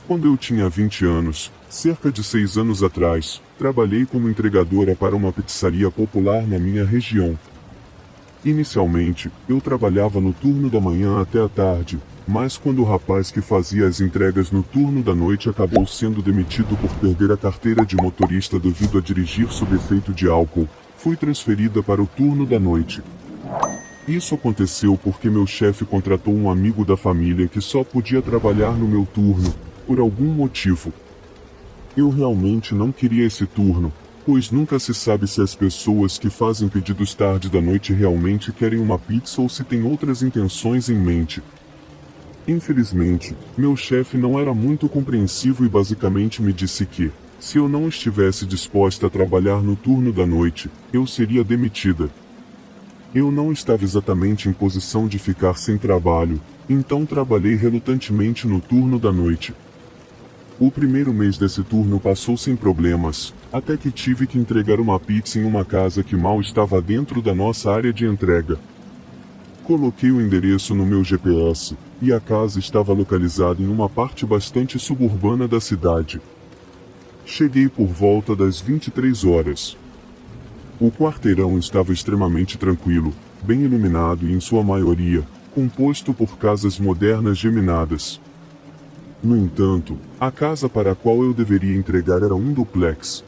Quando eu tinha 20 anos, cerca de 6 anos atrás, trabalhei como entregadora para uma pizzaria popular na minha região. Inicialmente, eu trabalhava no turno da manhã até a tarde, mas quando o rapaz que fazia as entregas no turno da noite acabou sendo demitido por perder a carteira de motorista devido a dirigir sob efeito de álcool, fui transferida para o turno da noite. Isso aconteceu porque meu chefe contratou um amigo da família que só podia trabalhar no meu turno, por algum motivo. Eu realmente não queria esse turno, pois nunca se sabe se as pessoas que fazem pedidos tarde da noite realmente querem uma pizza ou se têm outras intenções em mente. Infelizmente, meu chefe não era muito compreensivo e basicamente me disse que, se eu não estivesse disposta a trabalhar no turno da noite, eu seria demitida. Eu não estava exatamente em posição de ficar sem trabalho, então trabalhei relutantemente no turno da noite. O primeiro mês desse turno passou sem problemas, até que tive que entregar uma pizza em uma casa que mal estava dentro da nossa área de entrega. Coloquei o endereço no meu GPS, e a casa estava localizada em uma parte bastante suburbana da cidade. Cheguei por volta das 23 horas. O quarteirão estava extremamente tranquilo, bem iluminado e em sua maioria, composto por casas modernas geminadas. No entanto, a casa para a qual eu deveria entregar era um duplex.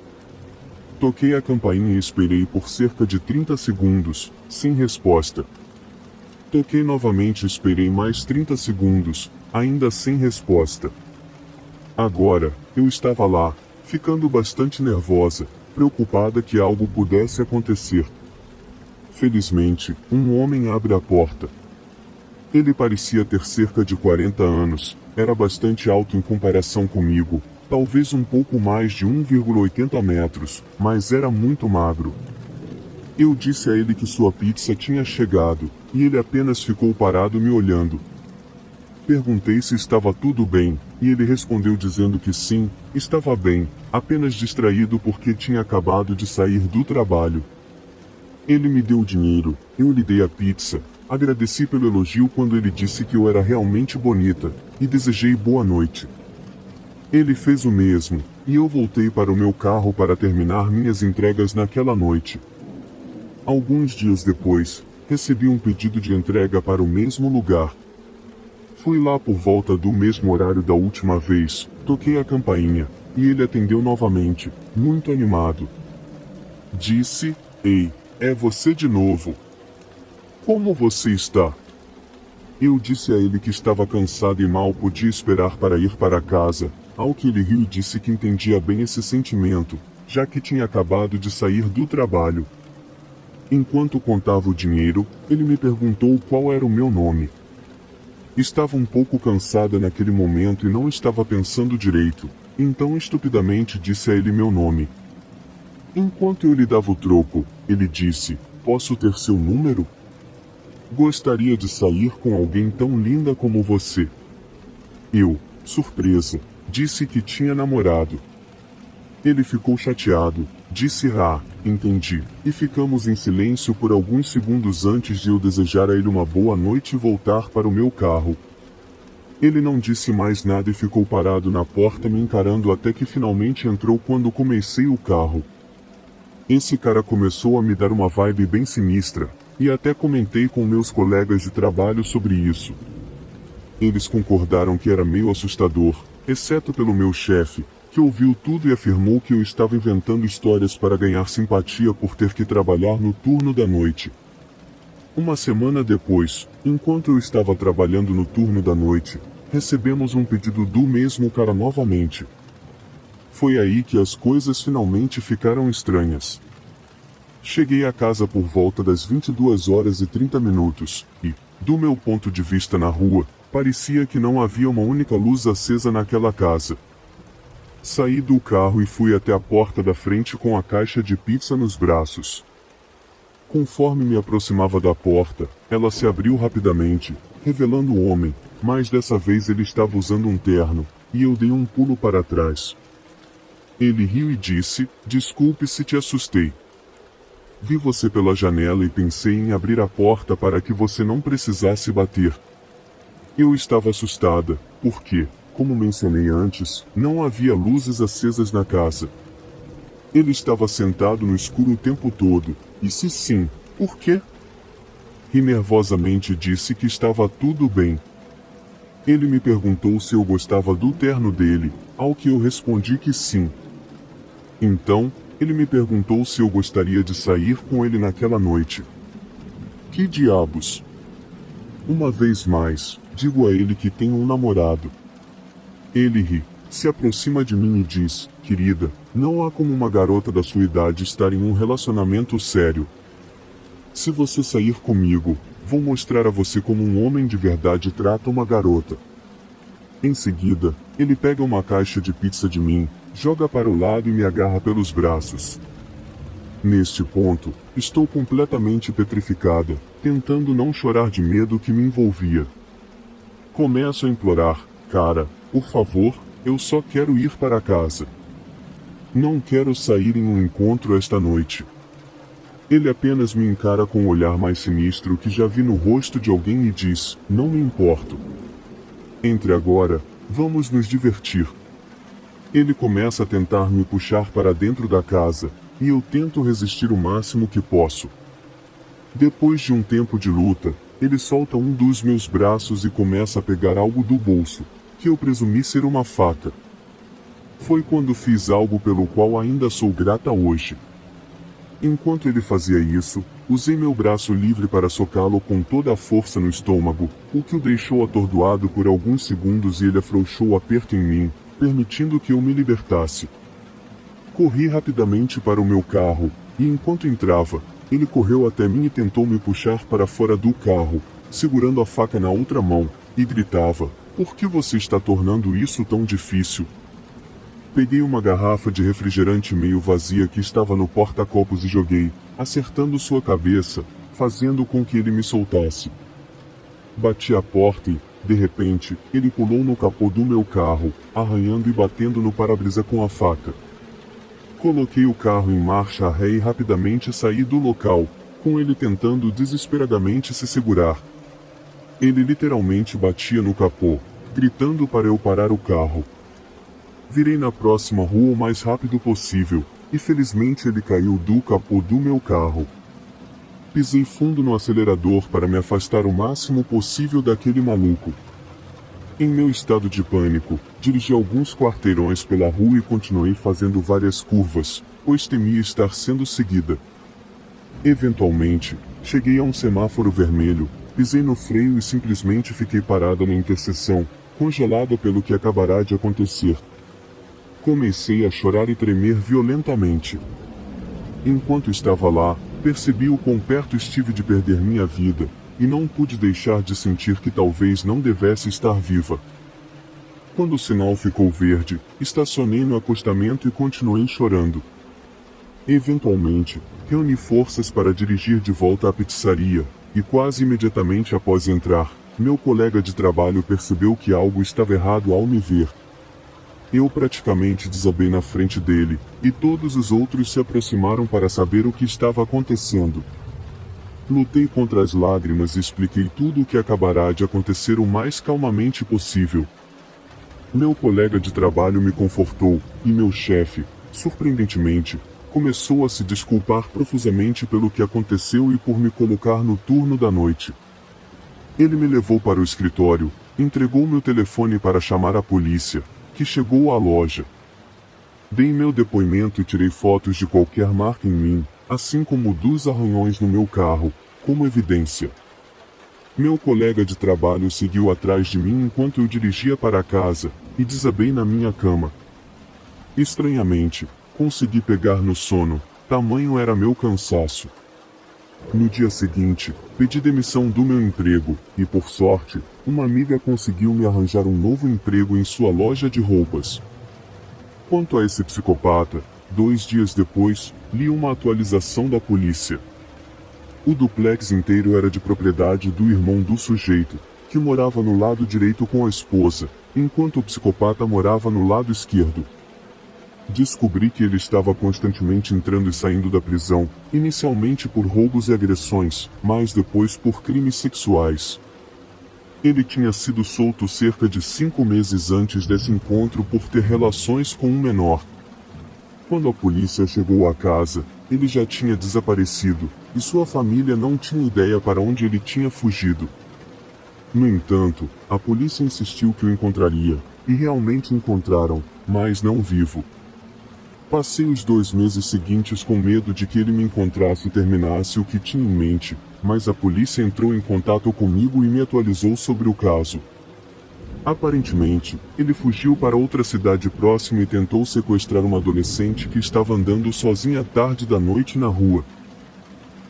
Toquei a campainha e esperei por cerca de 30 segundos, sem resposta. Toquei novamente e esperei mais 30 segundos, ainda sem resposta. Agora, eu estava lá, ficando bastante nervosa, preocupada que algo pudesse acontecer. Felizmente, um homem abre a porta. Ele parecia ter cerca de 40 anos, era bastante alto em comparação comigo, talvez um pouco mais de 1,80 metros, mas era muito magro. Eu disse a ele que sua pizza tinha chegado, e ele apenas ficou parado me olhando. Perguntei se estava tudo bem, e ele respondeu dizendo que sim, estava bem, apenas distraído porque tinha acabado de sair do trabalho. Ele me deu o dinheiro, eu lhe dei a pizza, agradeci pelo elogio quando ele disse que eu era realmente bonita, e desejei boa noite. Ele fez o mesmo, e eu voltei para o meu carro para terminar minhas entregas naquela noite. Alguns dias depois, recebi um pedido de entrega para o mesmo lugar. Fui lá por volta do mesmo horário da última vez, toquei a campainha, e ele atendeu novamente, muito animado. Disse: "Ei, é você de novo. Como você está?" Eu disse a ele que estava cansado e mal podia esperar para ir para casa, ao que ele riu e disse que entendia bem esse sentimento, já que tinha acabado de sair do trabalho. Enquanto contava o dinheiro, ele me perguntou qual era o meu nome. Estava um pouco cansada naquele momento e não estava pensando direito, então estupidamente disse a ele meu nome. Enquanto eu lhe dava o troco, ele disse: "Posso ter seu número? Gostaria de sair com alguém tão linda como você." Eu, surpresa, disse que tinha namorado. Ele ficou chateado, disse: "Ah, entendi", e ficamos em silêncio por alguns segundos antes de eu desejar a ele uma boa noite e voltar para o meu carro. Ele não disse mais nada e ficou parado na porta me encarando até que finalmente entrou quando comecei o carro. Esse cara começou a me dar uma vibe bem sinistra, e até comentei com meus colegas de trabalho sobre isso. Eles concordaram que era meio assustador, exceto pelo meu chefe, que ouviu tudo e afirmou que eu estava inventando histórias para ganhar simpatia por ter que trabalhar no turno da noite. Uma semana depois, enquanto eu estava trabalhando no turno da noite, recebemos um pedido do mesmo cara novamente. Foi aí que as coisas finalmente ficaram estranhas. Cheguei a casa por volta das 22h30 e, do meu ponto de vista na rua, parecia que não havia uma única luz acesa naquela casa. Saí do carro e fui até a porta da frente com a caixa de pizza nos braços. Conforme me aproximava da porta, ela se abriu rapidamente, revelando o homem, mas dessa vez ele estava usando um terno, e eu dei um pulo para trás. Ele riu e disse: "Desculpe se te assustei. Vi você pela janela e pensei em abrir a porta para que você não precisasse bater." Eu estava assustada, porque, Como mencionei antes, não havia luzes acesas na casa. Ele estava sentado no escuro o tempo todo, e se sim, por quê? Ri nervosamente e disse que estava tudo bem. Ele me perguntou se eu gostava do terno dele, ao que eu respondi que sim. Então, ele me perguntou se eu gostaria de sair com ele naquela noite. Que diabos? Uma vez mais, digo a ele que tenho um namorado. Ele ri, se aproxima de mim e diz: querida, não há como uma garota da sua idade estar em um relacionamento sério. Se você sair comigo, vou mostrar a você como um homem de verdade trata uma garota. Em seguida, ele pega uma caixa de pizza de mim, joga para o lado e me agarra pelos braços. Neste ponto, estou completamente petrificada, tentando não chorar de medo que me envolvia. Começo a implorar: cara, por favor, eu só quero ir para casa. Não quero sair em um encontro esta noite. Ele apenas me encara com o olhar mais sinistro que já vi no rosto de alguém e diz: não me importo. Entre agora, vamos nos divertir. Ele começa a tentar me puxar para dentro da casa, e eu tento resistir o máximo que posso. Depois de um tempo de luta, ele solta um dos meus braços e começa a pegar algo do bolso, que eu presumi ser uma faca. Foi quando fiz algo pelo qual ainda sou grata hoje. Enquanto ele fazia isso, usei meu braço livre para socá-lo com toda a força no estômago, o que o deixou atordoado por alguns segundos e ele afrouxou o aperto em mim, permitindo que eu me libertasse. Corri rapidamente para o meu carro, e enquanto entrava, ele correu até mim e tentou me puxar para fora do carro, segurando a faca na outra mão, e gritava: por que você está tornando isso tão difícil? Peguei uma garrafa de refrigerante meio vazia que estava no porta-copos e joguei, acertando sua cabeça, fazendo com que ele me soltasse. Bati a porta e, de repente, ele pulou no capô do meu carro, arranhando e batendo no para-brisa com a faca. Coloquei o carro em marcha ré e rapidamente saí do local, com ele tentando desesperadamente se segurar. Ele literalmente batia no capô, gritando para eu parar o carro. Virei na próxima rua o mais rápido possível, e felizmente ele caiu do capô do meu carro. Pisei fundo no acelerador para me afastar o máximo possível daquele maluco. Em meu estado de pânico, dirigi alguns quarteirões pela rua e continuei fazendo várias curvas, pois temia estar sendo seguida. Eventualmente, cheguei a um semáforo vermelho, pisei no freio e simplesmente fiquei parada na interseção, congelada pelo que acabará de acontecer. Comecei a chorar e tremer violentamente. Enquanto estava lá, percebi o quão perto estive de perder minha vida, e não pude deixar de sentir que talvez não devesse estar viva. Quando o sinal ficou verde, estacionei no acostamento e continuei chorando. Eventualmente, reuni forças para dirigir de volta à pizzaria, e quase imediatamente após entrar, meu colega de trabalho percebeu que algo estava errado ao me ver. Eu praticamente desabei na frente dele, e todos os outros se aproximaram para saber o que estava acontecendo. Lutei contra as lágrimas e expliquei tudo o que acabará de acontecer o mais calmamente possível. Meu colega de trabalho me confortou, e meu chefe, surpreendentemente, começou a se desculpar profusamente pelo que aconteceu e por me colocar no turno da noite. Ele me levou para o escritório, entregou meu telefone para chamar a polícia, que chegou à loja. Dei meu depoimento e tirei fotos de qualquer marca em mim, assim como dos arranhões no meu carro, como evidência. Meu colega de trabalho seguiu atrás de mim enquanto eu dirigia para casa, e desabei na minha cama. Estranhamente, consegui pegar no sono, tamanho era meu cansaço. No dia seguinte, pedi demissão do meu emprego, e por sorte, uma amiga conseguiu me arranjar um novo emprego em sua loja de roupas. Quanto a esse psicopata, 2 dias depois, li uma atualização da polícia. O duplex inteiro era de propriedade do irmão do sujeito, que morava no lado direito com a esposa, enquanto o psicopata morava no lado esquerdo. Descobri que ele estava constantemente entrando e saindo da prisão, inicialmente por roubos e agressões, mas depois por crimes sexuais. Ele tinha sido solto cerca de 5 meses antes desse encontro por ter relações com um menor. Quando a polícia chegou à casa, ele já tinha desaparecido, e sua família não tinha ideia para onde ele tinha fugido. No entanto, a polícia insistiu que o encontraria, e realmente encontraram, mas não vivo. Passei os 2 meses seguintes com medo de que ele me encontrasse e terminasse o que tinha em mente, mas a polícia entrou em contato comigo e me atualizou sobre o caso. Aparentemente, ele fugiu para outra cidade próxima e tentou sequestrar uma adolescente que estava andando sozinha à tarde da noite na rua.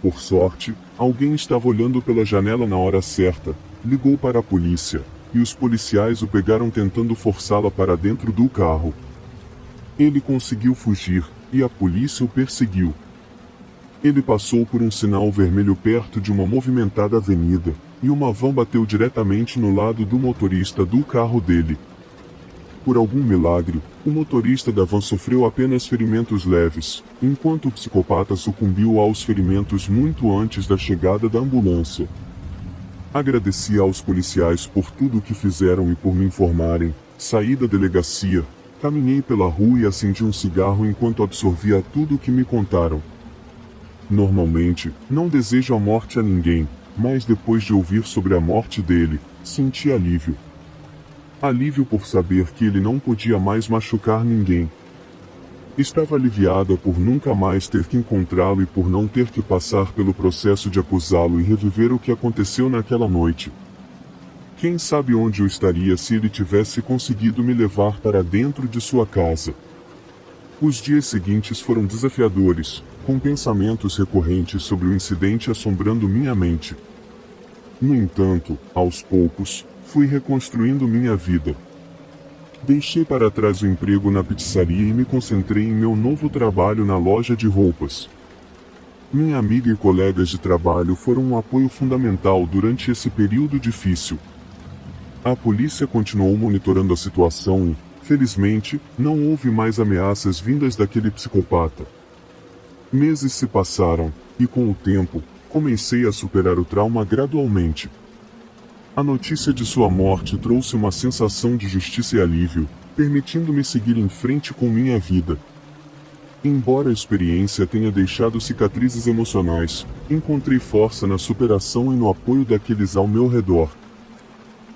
Por sorte, alguém estava olhando pela janela na hora certa, ligou para a polícia, e os policiais o pegaram tentando forçá-la para dentro do carro. Ele conseguiu fugir, e a polícia o perseguiu. Ele passou por um sinal vermelho perto de uma movimentada avenida, e uma van bateu diretamente no lado do motorista do carro dele. Por algum milagre, o motorista da van sofreu apenas ferimentos leves, enquanto o psicopata sucumbiu aos ferimentos muito antes da chegada da ambulância. Agradeci aos policiais por tudo o que fizeram e por me informarem. Saí da delegacia, caminhei pela rua e acendi um cigarro enquanto absorvia tudo o que me contaram. Normalmente, não desejo a morte a ninguém, mas depois de ouvir sobre a morte dele, senti alívio. Alívio por saber que ele não podia mais machucar ninguém. Estava aliviada por nunca mais ter que encontrá-lo e por não ter que passar pelo processo de acusá-lo e reviver o que aconteceu naquela noite. Quem sabe onde eu estaria se ele tivesse conseguido me levar para dentro de sua casa. Os dias seguintes foram desafiadores, com pensamentos recorrentes sobre o incidente assombrando minha mente. No entanto, aos poucos, fui reconstruindo minha vida. Deixei para trás o emprego na pizzaria e me concentrei em meu novo trabalho na loja de roupas. Minha amiga e colegas de trabalho foram um apoio fundamental durante esse período difícil. A polícia continuou monitorando a situação e, felizmente, não houve mais ameaças vindas daquele psicopata. Meses se passaram, e com o tempo, comecei a superar o trauma gradualmente. A notícia de sua morte trouxe uma sensação de justiça e alívio, permitindo-me seguir em frente com minha vida. Embora a experiência tenha deixado cicatrizes emocionais, encontrei força na superação e no apoio daqueles ao meu redor.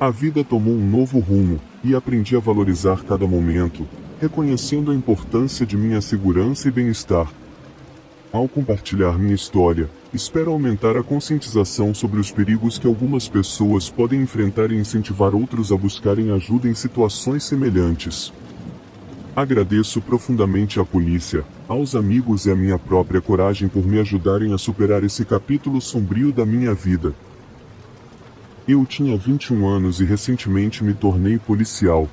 A vida tomou um novo rumo, e aprendi a valorizar cada momento, reconhecendo a importância de minha segurança e bem-estar. Ao compartilhar minha história, espero aumentar a conscientização sobre os perigos que algumas pessoas podem enfrentar e incentivar outros a buscarem ajuda em situações semelhantes. Agradeço profundamente à polícia, aos amigos e à minha própria coragem por me ajudarem a superar esse capítulo sombrio da minha vida. Eu tinha 21 anos e recentemente me tornei policial.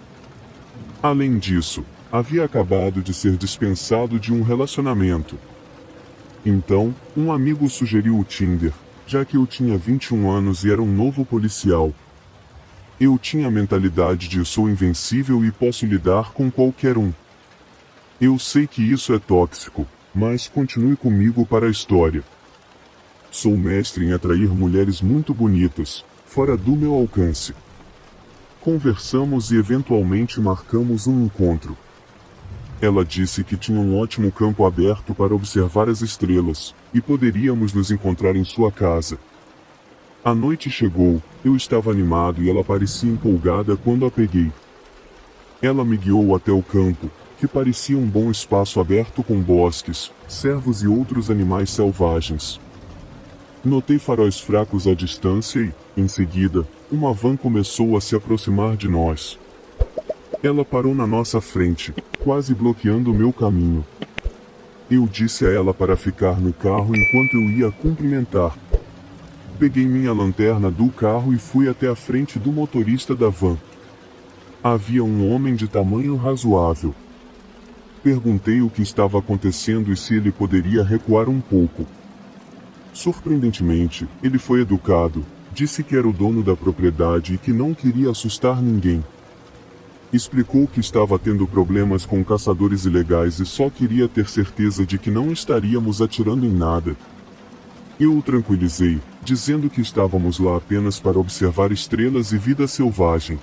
Além disso, havia acabado de ser dispensado de um relacionamento. Então, um amigo sugeriu o Tinder, já que eu tinha 21 anos e era um novo policial. Eu tinha a mentalidade de sou invencível e posso lidar com qualquer um. Eu sei que isso é tóxico, mas continue comigo para a história. Sou mestre em atrair mulheres muito bonitas, fora do meu alcance. Conversamos e eventualmente marcamos um encontro. Ela disse que tinha um ótimo campo aberto para observar as estrelas, e poderíamos nos encontrar em sua casa. A noite chegou, eu estava animado e ela parecia empolgada quando a peguei. Ela me guiou até o campo, que parecia um bom espaço aberto com bosques, cervos e outros animais selvagens. Notei faróis fracos à distância e, em seguida, uma van começou a se aproximar de nós. Ela parou na nossa frente, quase bloqueando o meu caminho. Eu disse a ela para ficar no carro enquanto eu ia cumprimentar. Peguei minha lanterna do carro e fui até a frente do motorista da van. Havia um homem de tamanho razoável. Perguntei o que estava acontecendo e se ele poderia recuar um pouco. Surpreendentemente, ele foi educado, disse que era o dono da propriedade e que não queria assustar ninguém. Explicou que estava tendo problemas com caçadores ilegais e só queria ter certeza de que não estaríamos atirando em nada. Eu o tranquilizei, dizendo que estávamos lá apenas para observar estrelas e vida selvagem.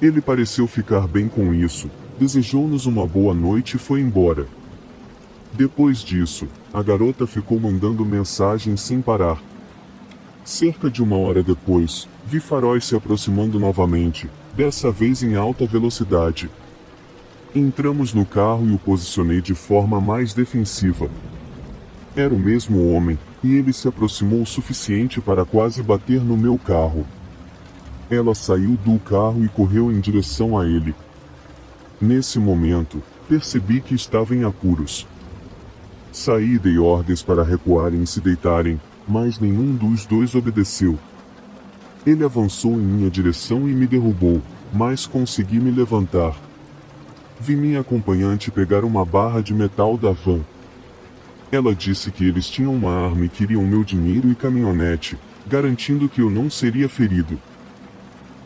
Ele pareceu ficar bem com isso, desejou-nos uma boa noite e foi embora. Depois disso, a garota ficou mandando mensagens sem parar. Cerca de 1 hora depois, vi faróis se aproximando novamente, dessa vez em alta velocidade. Entramos no carro e o posicionei de forma mais defensiva. Era o mesmo homem, e ele se aproximou o suficiente para quase bater no meu carro. Ela saiu do carro e correu em direção a ele. Nesse momento, percebi que estava em apuros. Saí e dei ordens para recuarem e se deitarem, mas nenhum dos dois obedeceu. Ele avançou em minha direção e me derrubou, mas consegui me levantar. Vi minha acompanhante pegar uma barra de metal da van. Ela disse que eles tinham uma arma e queriam meu dinheiro e caminhonete, garantindo que eu não seria ferido.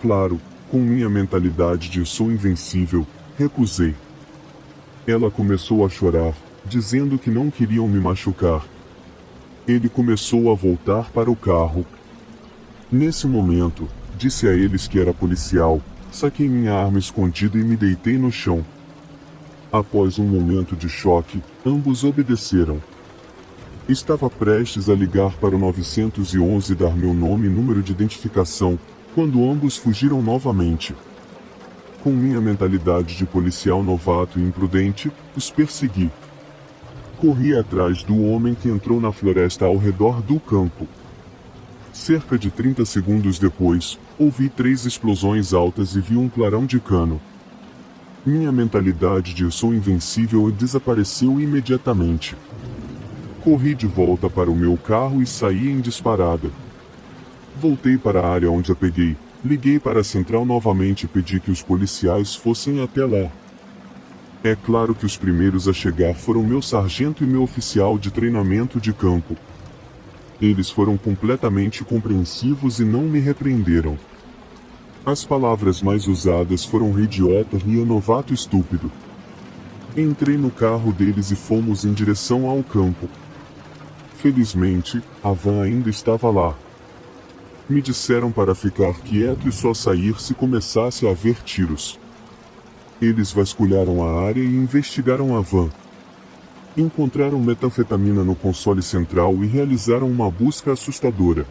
Claro, com minha mentalidade de sou invencível, recusei. Ela começou a chorar, dizendo que não queriam me machucar. Ele começou a voltar para o carro. Nesse momento, disse a eles que era policial, saquei minha arma escondida e me deitei no chão. Após um momento de choque, ambos obedeceram. Estava prestes a ligar para o 911 e dar meu nome e número de identificação, quando ambos fugiram novamente. Com minha mentalidade de policial novato e imprudente, os persegui. Corri atrás do homem que entrou na floresta ao redor do campo. Cerca de 30 segundos depois, ouvi 3 explosões altas e vi um clarão de cano. Minha mentalidade de sou invencível desapareceu imediatamente. Corri de volta para o meu carro e saí em disparada. Voltei para a área onde a peguei, liguei para a central novamente e pedi que os policiais fossem até lá. É claro que os primeiros a chegar foram meu sargento e meu oficial de treinamento de campo. Eles foram completamente compreensivos e não me repreenderam. As palavras mais usadas foram idiota e novato estúpido. Entrei no carro deles e fomos em direção ao campo. Felizmente, a van ainda estava lá. Me disseram para ficar quieto e só sair se começasse a haver tiros. Eles vasculharam a área e investigaram a van. Encontraram metanfetamina no console central e realizaram uma busca assustadora.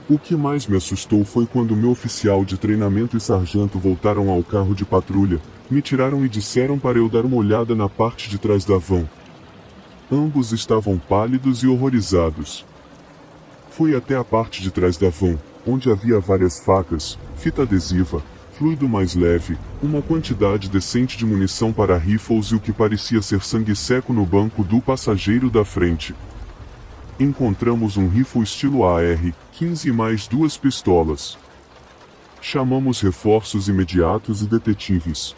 O que mais me assustou foi quando meu oficial de treinamento e sargento voltaram ao carro de patrulha, me tiraram e disseram para eu dar uma olhada na parte de trás da van. Ambos estavam pálidos e horrorizados. Fui até a parte de trás da van, onde havia várias facas, fita adesiva, fluido mais leve, uma quantidade decente de munição para rifles e o que parecia ser sangue seco no banco do passageiro da frente. Encontramos um rifle estilo AR-15 e mais 2 pistolas. Chamamos reforços imediatos e detetives.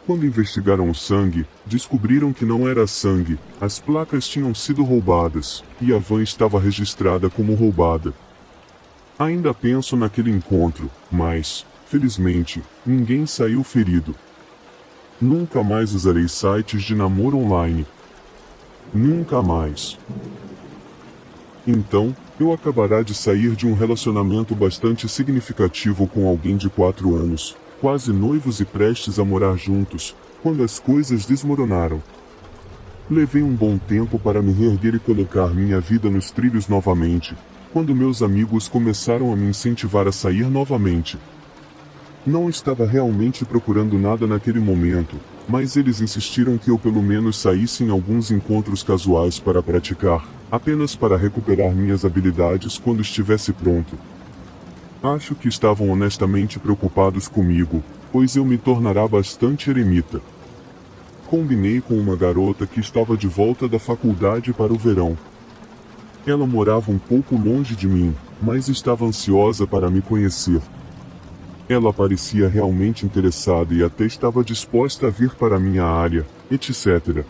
Quando investigaram o sangue, descobriram que não era sangue, as placas tinham sido roubadas, e a van estava registrada como roubada. Ainda penso naquele encontro, mas, felizmente, ninguém saiu ferido. Nunca mais usarei sites de namoro online. Nunca mais. Então, eu acabará de sair de um relacionamento bastante significativo com alguém de 4 anos, quase noivos e prestes a morar juntos, quando as coisas desmoronaram. Levei um bom tempo para me reerguer e colocar minha vida nos trilhos novamente, quando meus amigos começaram a me incentivar a sair novamente. Não estava realmente procurando nada naquele momento, mas eles insistiram que eu pelo menos saísse em alguns encontros casuais para praticar, apenas para recuperar minhas habilidades quando estivesse pronto. Acho que estavam honestamente preocupados comigo, pois eu me tornará bastante eremita. Combinei com uma garota que estava de volta da faculdade para o verão. Ela morava um pouco longe de mim, mas estava ansiosa para me conhecer. Ela parecia realmente interessada e até estava disposta a vir para minha área, etc.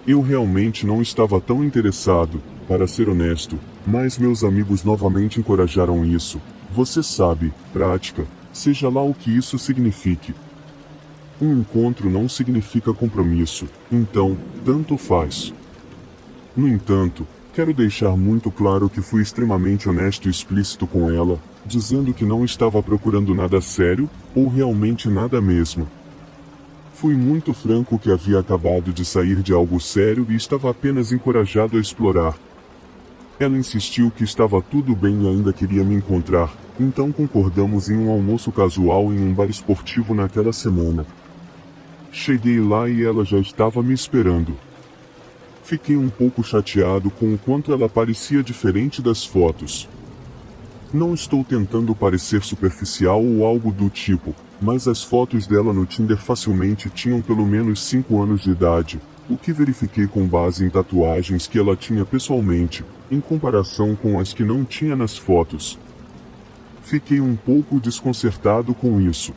Eu realmente não estava tão interessado, para ser honesto, mas meus amigos novamente encorajaram isso. Você sabe, prática, seja lá o que isso signifique. Um encontro não significa compromisso, então, tanto faz. No entanto, Quero deixar muito claro que fui extremamente honesto e explícito com ela, dizendo que não estava procurando nada sério, ou realmente nada mesmo. Fui muito franco que havia acabado de sair de algo sério e estava apenas encorajado a explorar. Ela insistiu que estava tudo bem e ainda queria me encontrar, então concordamos em um almoço casual em um bar esportivo naquela semana. Cheguei lá e ela já estava me esperando. Fiquei um pouco chateado com o quanto ela parecia diferente das fotos. Não estou tentando parecer superficial ou algo do tipo, mas as fotos dela no Tinder facilmente tinham pelo menos 5 anos de idade, o que verifiquei com base em tatuagens que ela tinha pessoalmente, em comparação com as que não tinha nas fotos. Fiquei um pouco desconcertado com isso.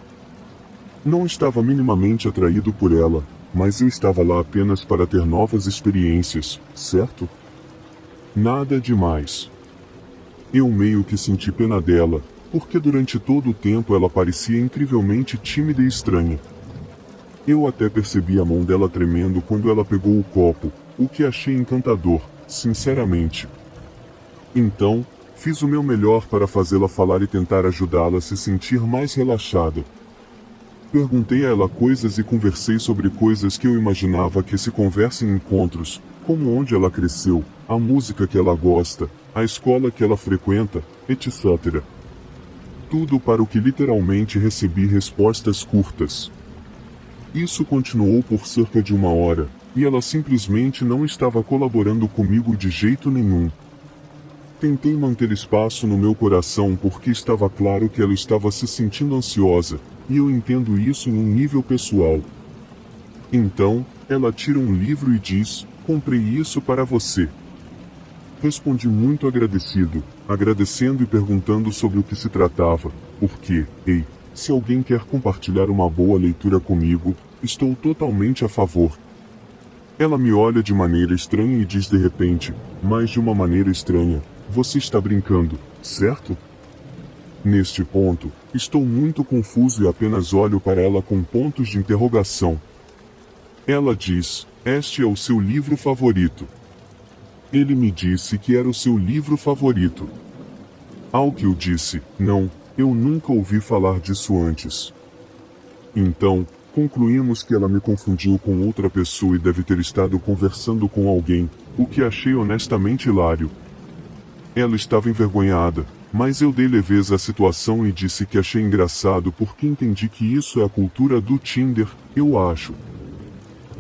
Não estava minimamente atraído por ela, mas eu estava lá apenas para ter novas experiências, certo? Nada demais. Eu meio que senti pena dela, porque durante todo o tempo ela parecia incrivelmente tímida e estranha. Eu até percebi a mão dela tremendo quando ela pegou o copo, o que achei encantador, sinceramente. Então, fiz o meu melhor para fazê-la falar e tentar ajudá-la a se sentir mais relaxada. Perguntei a ela coisas e conversei sobre coisas que eu imaginava que se conversa em encontros, como onde ela cresceu, a música que ela gosta, a escola que ela frequenta, etc. Tudo para o que literalmente recebi respostas curtas. Isso continuou por cerca de 1 hora, e ela simplesmente não estava colaborando comigo de jeito nenhum. Tentei manter espaço no meu coração porque estava claro que ela estava se sentindo ansiosa, e eu entendo isso em um nível pessoal. Então, ela tira um livro e diz: "Comprei isso para você." Respondi muito agradecido, agradecendo e perguntando sobre o que se tratava, porque, ei, se alguém quer compartilhar uma boa leitura comigo, estou totalmente a favor. Ela me olha de maneira estranha e diz de repente, mas de uma maneira estranha: "Você está brincando, certo?" Neste ponto, estou muito confuso e apenas olho para ela com pontos de interrogação. Ela diz: "Este é o seu livro favorito." Ele me disse que era o seu livro favorito. Ao que eu disse: "Não, eu nunca ouvi falar disso antes." Então, concluímos que ela me confundiu com outra pessoa e deve ter estado conversando com alguém, o que achei honestamente hilário. Ela estava envergonhada, mas eu dei leveza à situação e disse que achei engraçado porque entendi que isso é a cultura do Tinder, eu acho.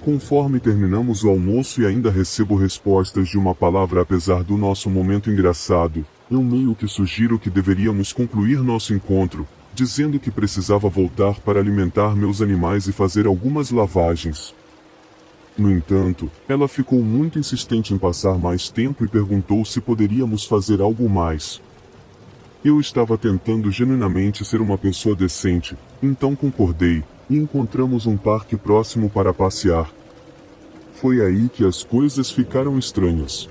Conforme terminamos o almoço e ainda recebo respostas de uma palavra apesar do nosso momento engraçado, eu meio que sugiro que deveríamos concluir nosso encontro, dizendo que precisava voltar para alimentar meus animais e fazer algumas lavagens. No entanto, ela ficou muito insistente em passar mais tempo e perguntou se poderíamos fazer algo mais. Eu estava tentando genuinamente ser uma pessoa decente, então concordei, e encontramos um parque próximo para passear. Foi aí que as coisas ficaram estranhas.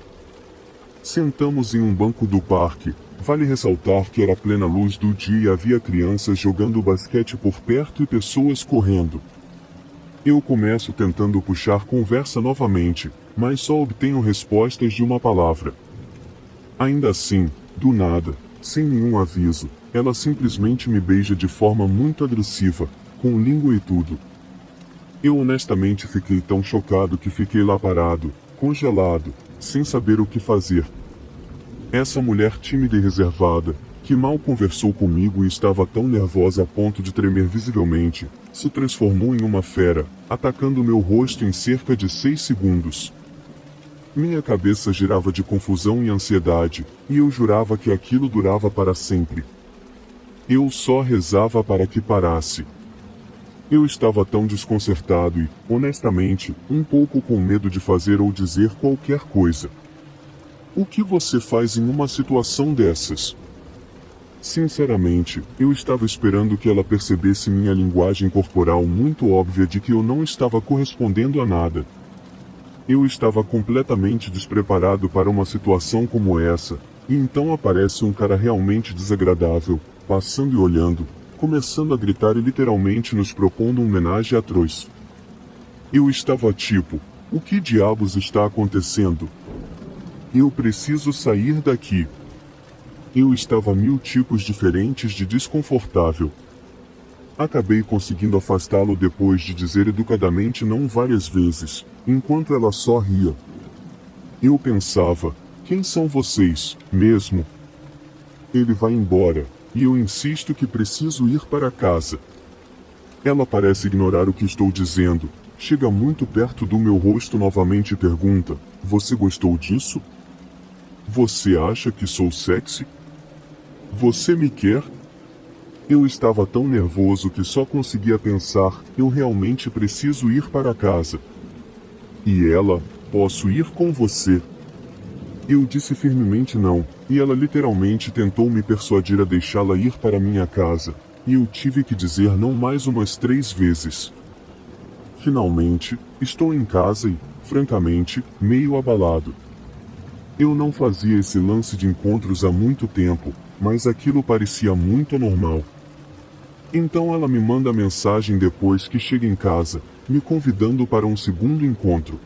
Sentamos em um banco do parque. Vale ressaltar que era plena luz do dia e havia crianças jogando basquete por perto e pessoas correndo. Eu começo tentando puxar conversa novamente, mas só obtenho respostas de uma palavra. Ainda assim, do nada, sem nenhum aviso, ela simplesmente me beija de forma muito agressiva, com língua e tudo. Eu honestamente fiquei tão chocado que fiquei lá parado, congelado, sem saber o que fazer. Essa mulher tímida e reservada, que mal conversou comigo e estava tão nervosa a ponto de tremer visivelmente, se transformou em uma fera, atacando meu rosto em cerca de 6 segundos. Minha cabeça girava de confusão e ansiedade, e eu jurava que aquilo durava para sempre. Eu só rezava para que parasse. Eu estava tão desconcertado e, honestamente, um pouco com medo de fazer ou dizer qualquer coisa. O que você faz em uma situação dessas? Sinceramente, eu estava esperando que ela percebesse minha linguagem corporal muito óbvia de que eu não estava correspondendo a nada. Eu estava completamente despreparado para uma situação como essa, e então aparece um cara realmente desagradável, passando e olhando, começando a gritar e literalmente nos propondo uma homenagem atroz. Eu estava tipo, o que diabos está acontecendo? Eu preciso sair daqui. Eu estava a 1000 tipos diferentes de desconfortável. Acabei conseguindo afastá-lo depois de dizer educadamente não várias vezes, enquanto ela só ria. Eu pensava, quem são vocês, mesmo? Ele vai embora, e eu insisto que preciso ir para casa. Ela parece ignorar o que estou dizendo, chega muito perto do meu rosto novamente e pergunta, você gostou disso? Você acha que sou sexy? Você me quer? Eu estava tão nervoso que só conseguia pensar, eu realmente preciso ir para casa. E ela, posso ir com você? Eu disse firmemente não, e ela literalmente tentou me persuadir a deixá-la ir para minha casa, e eu tive que dizer não mais umas 3 vezes. Finalmente, estou em casa e, francamente, meio abalado. Eu não fazia esse lance de encontros há muito tempo, mas aquilo parecia muito normal. Então ela me manda mensagem depois que chega em casa, me convidando para um segundo encontro.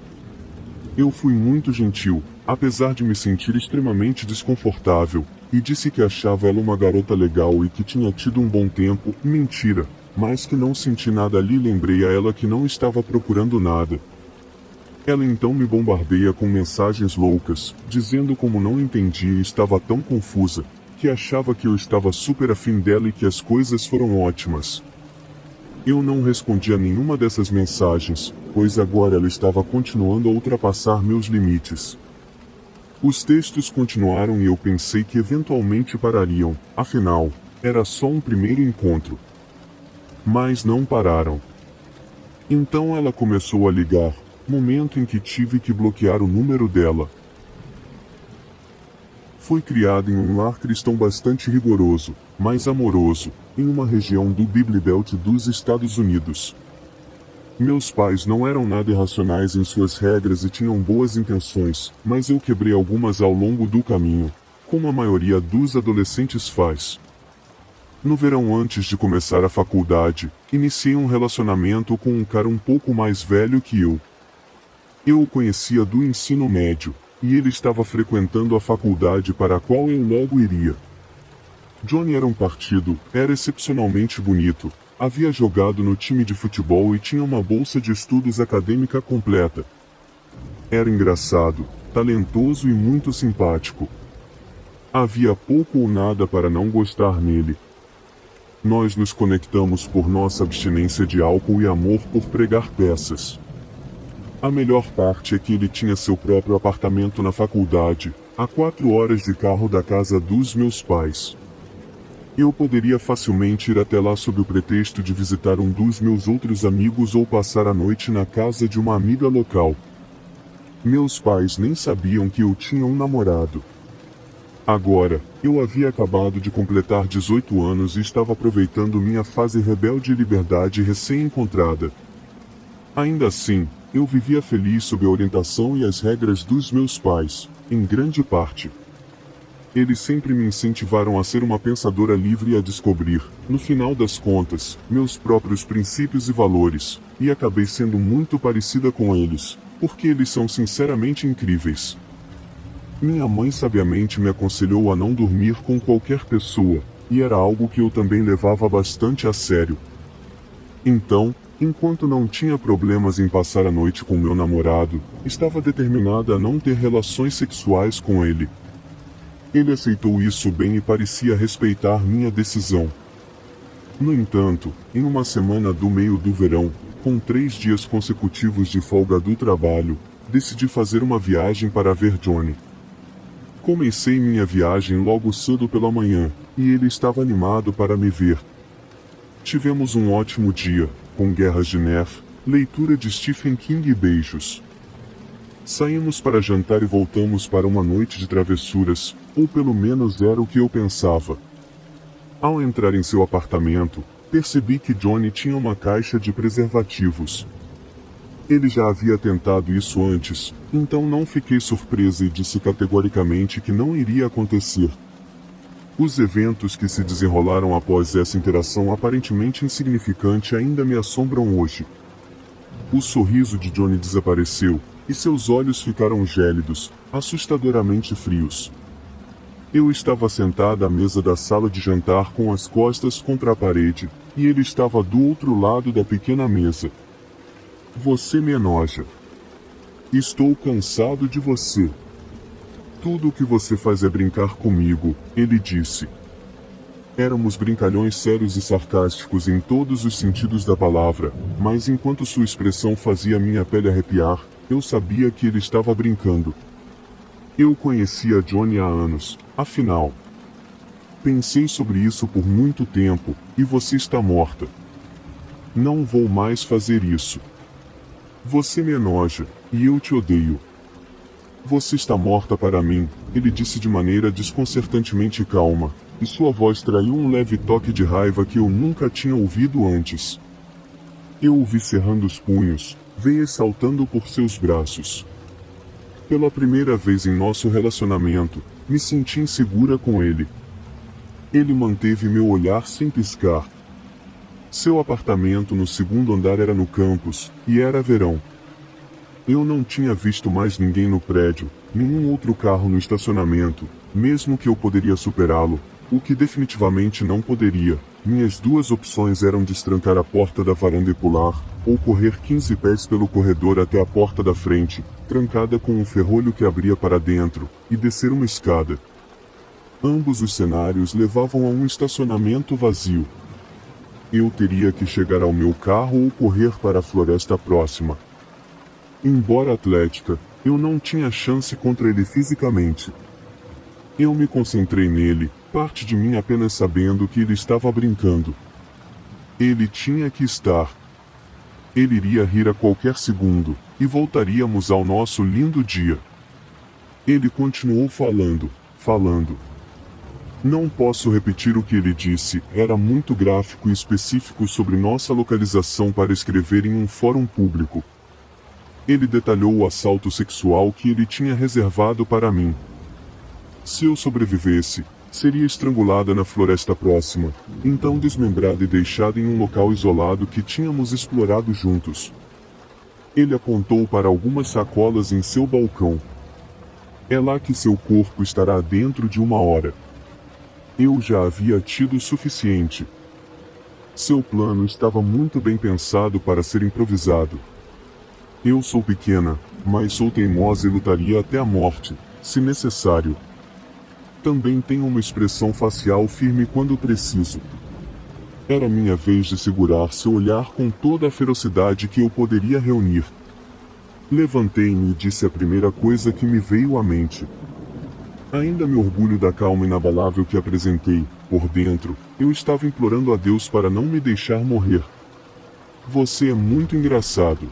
Eu fui muito gentil, apesar de me sentir extremamente desconfortável, e disse que achava ela uma garota legal e que tinha tido um bom tempo, mentira, mas que não senti nada ali e lembrei a ela que não estava procurando nada. Ela então me bombardeia com mensagens loucas, dizendo como não entendia e estava tão confusa, que achava que eu estava super afim dela e que as coisas foram ótimas. Eu não respondi a nenhuma dessas mensagens, pois agora ela estava continuando a ultrapassar meus limites. Os textos continuaram e eu pensei que eventualmente parariam, afinal, era só um primeiro encontro. Mas não pararam. Então ela começou a ligar, momento em que tive que bloquear o número dela. Fui criado em um lar cristão bastante rigoroso, mas amoroso, em uma região do Bible Belt dos Estados Unidos. Meus pais não eram nada irracionais em suas regras e tinham boas intenções, mas eu quebrei algumas ao longo do caminho, como a maioria dos adolescentes faz. No verão antes de começar a faculdade, iniciei um relacionamento com um cara um pouco mais velho que eu. Eu o conhecia do ensino médio, e ele estava frequentando a faculdade para a qual eu logo iria. Johnny era um partido, era excepcionalmente bonito, havia jogado no time de futebol e tinha uma bolsa de estudos acadêmica completa. Era engraçado, talentoso e muito simpático. Havia pouco ou nada para não gostar nele. Nós nos conectamos por nossa abstinência de álcool e amor por pregar peças. A melhor parte é que ele tinha seu próprio apartamento na faculdade, a 4 horas de carro da casa dos meus pais. Eu poderia facilmente ir até lá sob o pretexto de visitar um dos meus outros amigos ou passar a noite na casa de uma amiga local. Meus pais nem sabiam que eu tinha um namorado. Agora, eu havia acabado de completar 18 anos e estava aproveitando minha fase rebelde e liberdade recém-encontrada. Ainda assim, eu vivia feliz sob a orientação e as regras dos meus pais, em grande parte. Eles sempre me incentivaram a ser uma pensadora livre e a descobrir, no final das contas, meus próprios princípios e valores, e acabei sendo muito parecida com eles, porque eles são sinceramente incríveis. Minha mãe sabiamente me aconselhou a não dormir com qualquer pessoa, e era algo que eu também levava bastante a sério. Então, enquanto não tinha problemas em passar a noite com meu namorado, estava determinada a não ter relações sexuais com ele. Ele aceitou isso bem e parecia respeitar minha decisão. No entanto, em uma semana do meio do verão, com 3 dias consecutivos de folga do trabalho, decidi fazer uma viagem para ver Johnny. Comecei minha viagem logo cedo pela manhã, e ele estava animado para me ver. Tivemos um ótimo dia, com guerras de Neff, leitura de Stephen King e beijos. Saímos para jantar e voltamos para uma noite de travessuras, ou pelo menos era o que eu pensava. Ao entrar em seu apartamento, percebi que Johnny tinha uma caixa de preservativos. Ele já havia tentado isso antes, então não fiquei surpresa e disse categoricamente que não iria acontecer. Os eventos que se desenrolaram após essa interação aparentemente insignificante ainda me assombram hoje. O sorriso de Johnny desapareceu, e seus olhos ficaram gélidos, assustadoramente frios. Eu estava sentada à mesa da sala de jantar com as costas contra a parede, e ele estava do outro lado da pequena mesa. Você me enoja. Estou cansado de você. Tudo o que você faz é brincar comigo, ele disse. Éramos brincalhões sérios e sarcásticos em todos os sentidos da palavra, mas enquanto sua expressão fazia minha pele arrepiar, eu sabia que ele estava brincando. Eu conhecia Johnny há anos, afinal. Pensei sobre isso por muito tempo, e você está morta. Não vou mais fazer isso. Você me enoja, e eu te odeio. Você está morta para mim, ele disse de maneira desconcertantemente calma, e sua voz traiu um leve toque de raiva que eu nunca tinha ouvido antes. Eu o vi cerrando os punhos, veia saltando por seus braços. Pela primeira vez em nosso relacionamento, me senti insegura com ele. Ele manteve meu olhar sem piscar. Seu apartamento no segundo andar era no campus, e era verão. Eu não tinha visto mais ninguém no prédio, nenhum outro carro no estacionamento, mesmo que eu poderia superá-lo, o que definitivamente não poderia. Minhas duas opções eram destrancar a porta da varanda e pular, ou correr 15 pés pelo corredor até a porta da frente, trancada com um ferrolho que abria para dentro, e descer uma escada. Ambos os cenários levavam a um estacionamento vazio. Eu teria que chegar ao meu carro ou correr para a floresta próxima. Embora atlética, eu não tinha chance contra ele fisicamente. Eu me concentrei nele, parte de mim apenas sabendo que ele estava brincando. Ele tinha que estar. Ele iria rir a qualquer segundo, e voltaríamos ao nosso lindo dia. Ele continuou falando. Não posso repetir o que ele disse, era muito gráfico e específico sobre nossa localização para escrever em um fórum público. Ele detalhou o assalto sexual que ele tinha reservado para mim. Se eu sobrevivesse, seria estrangulada na floresta próxima, então desmembrada e deixada em um local isolado que tínhamos explorado juntos. Ele apontou para algumas sacolas em seu balcão. É lá que seu corpo estará dentro de 1 hora. Eu já havia tido o suficiente. Seu plano estava muito bem pensado para ser improvisado. Eu sou pequena, mas sou teimosa e lutaria até a morte, se necessário. Também tenho uma expressão facial firme quando preciso. Era minha vez de segurar seu olhar com toda a ferocidade que eu poderia reunir. Levantei-me e disse a primeira coisa que me veio à mente. Ainda me orgulho da calma inabalável que apresentei. Por dentro, eu estava implorando a Deus para não me deixar morrer. Você é muito engraçado.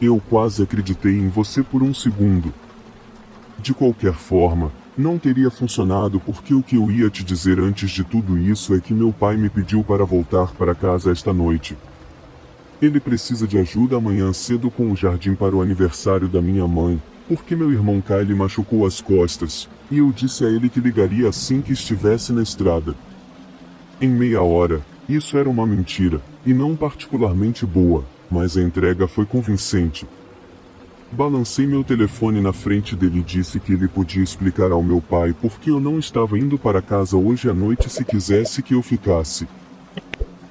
Eu quase acreditei em você por um segundo. De qualquer forma, não teria funcionado porque o que eu ia te dizer antes de tudo isso é que meu pai me pediu para voltar para casa esta noite. Ele precisa de ajuda amanhã cedo com o jardim para o aniversário da minha mãe, porque meu irmão Kyle machucou as costas, e eu disse a ele que ligaria assim que estivesse na estrada. Em meia hora, isso era uma mentira, e não particularmente boa, mas a entrega foi convincente. Balancei meu telefone na frente dele e disse que ele podia explicar ao meu pai por que eu não estava indo para casa hoje à noite se quisesse que eu ficasse.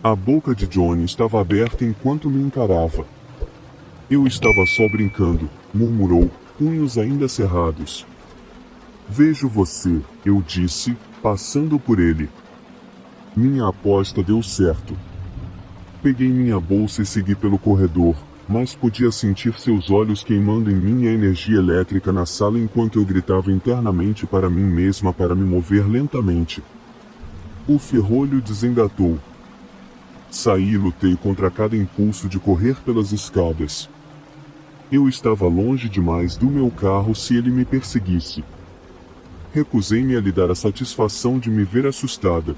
A boca de Johnny estava aberta enquanto me encarava. Eu estava só brincando, murmurou, punhos ainda cerrados. Vejo você, eu disse, passando por ele. Minha aposta deu certo. Peguei minha bolsa e segui pelo corredor, mas podia sentir seus olhos queimando em mim e a energia elétrica na sala enquanto eu gritava internamente para mim mesma para me mover lentamente. O ferrolho desengatou. Saí e lutei contra cada impulso de correr pelas escadas. Eu estava longe demais do meu carro se ele me perseguisse. Recusei-me a lhe dar a satisfação de me ver assustada.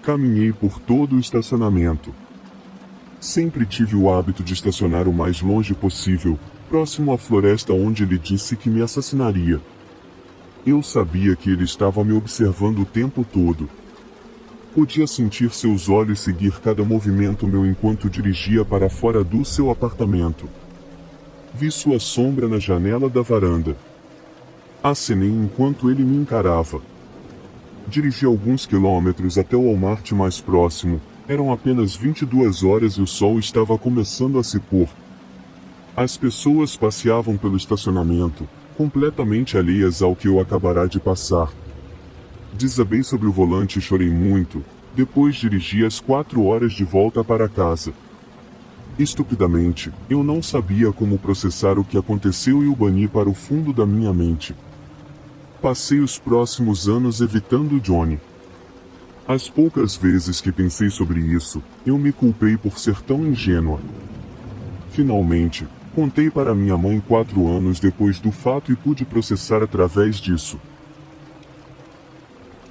Caminhei por todo o estacionamento. Sempre tive o hábito de estacionar o mais longe possível, próximo à floresta onde ele disse que me assassinaria. Eu sabia que ele estava me observando o tempo todo. Podia sentir seus olhos seguir cada movimento meu enquanto dirigia para fora do seu apartamento. vi sua sombra na janela da varanda. Acenei enquanto ele me encarava. Dirigi alguns quilômetros até o Walmart mais próximo. Eram apenas 22 horas e o sol estava começando a se pôr. As pessoas passeavam pelo estacionamento, completamente alheias ao que eu acabara de passar. Desabei sobre o volante e chorei muito. Depois dirigi as 4 horas de volta para casa. Estupidamente, eu não sabia como processar o que aconteceu e o bani para o fundo da minha mente. Passei os próximos anos evitando Johnny. As poucas vezes que pensei sobre isso, eu me culpei por ser tão ingênua. Finalmente, contei para minha mãe 4 anos depois do fato e pude processar através disso.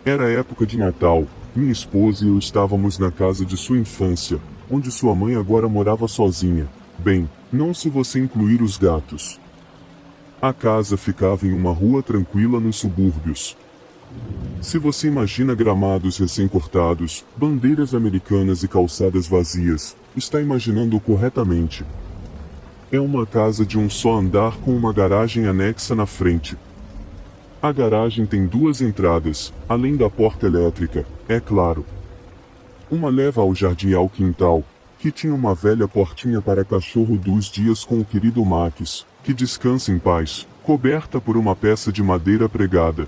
Era época de Natal, minha esposa e eu estávamos na casa de sua infância, onde sua mãe agora morava sozinha. Bem, não se você incluir os gatos. A casa ficava em uma rua tranquila nos subúrbios. Se você imagina gramados recém-cortados, bandeiras americanas e calçadas vazias, está imaginando corretamente. É uma casa de um só andar com uma garagem anexa na frente. A garagem tem 2 entradas, além da porta elétrica, é claro. Uma leva ao jardim e ao quintal, que tinha uma velha portinha para cachorro dos dias com o querido Max, que descansa em paz, coberta por uma peça de madeira pregada.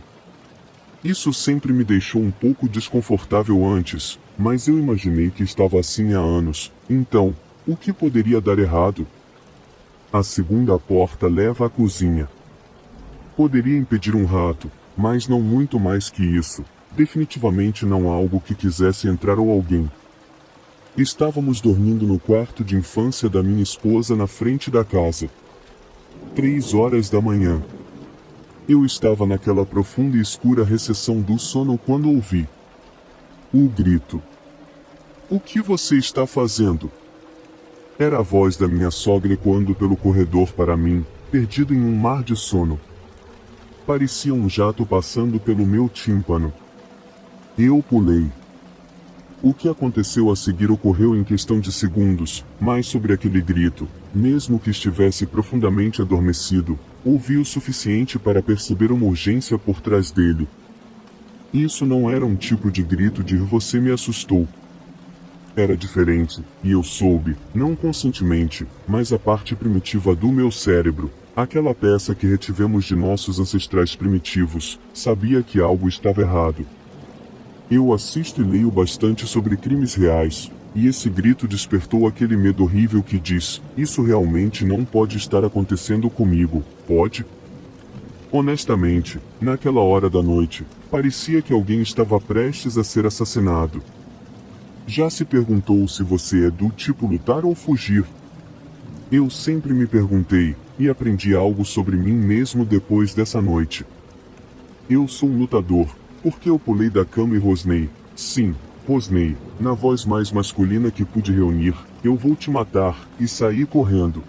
Isso sempre me deixou um pouco desconfortável antes, mas eu imaginei que estava assim há anos, então, o que poderia dar errado? A segunda porta leva à cozinha. Poderia impedir um rato, mas não muito mais que isso. Definitivamente não algo que quisesse entrar ou alguém. Estávamos dormindo no quarto de infância da minha esposa na frente da casa. 3 horas da manhã. Eu estava naquela profunda e escura recessão do sono quando ouvi o grito. "O que você está fazendo?" Era a voz da minha sogra ecoando pelo corredor para mim, perdido em um mar de sono. Parecia um jato passando pelo meu tímpano. Eu pulei. O que aconteceu a seguir ocorreu em questão de segundos, mas sobre aquele grito, mesmo que estivesse profundamente adormecido, ouvi o suficiente para perceber uma urgência por trás dele. Isso não era um tipo de grito de "você me assustou". Era diferente, e eu soube, não conscientemente, mas a parte primitiva do meu cérebro, aquela peça que retivemos de nossos ancestrais primitivos, sabia que algo estava errado. Eu assisto e leio bastante sobre crimes reais, e esse grito despertou aquele medo horrível que diz: isso realmente não pode estar acontecendo comigo, pode? Honestamente, naquela hora da noite, parecia que alguém estava prestes a ser assassinado. Já se perguntou se você é do tipo lutar ou fugir? Eu sempre me perguntei, e aprendi algo sobre mim mesmo depois dessa noite. Eu sou um lutador, porque eu pulei da cama e rosnei. Sim, rosnei, na voz mais masculina que pude reunir: "Eu vou te matar", e saí correndo.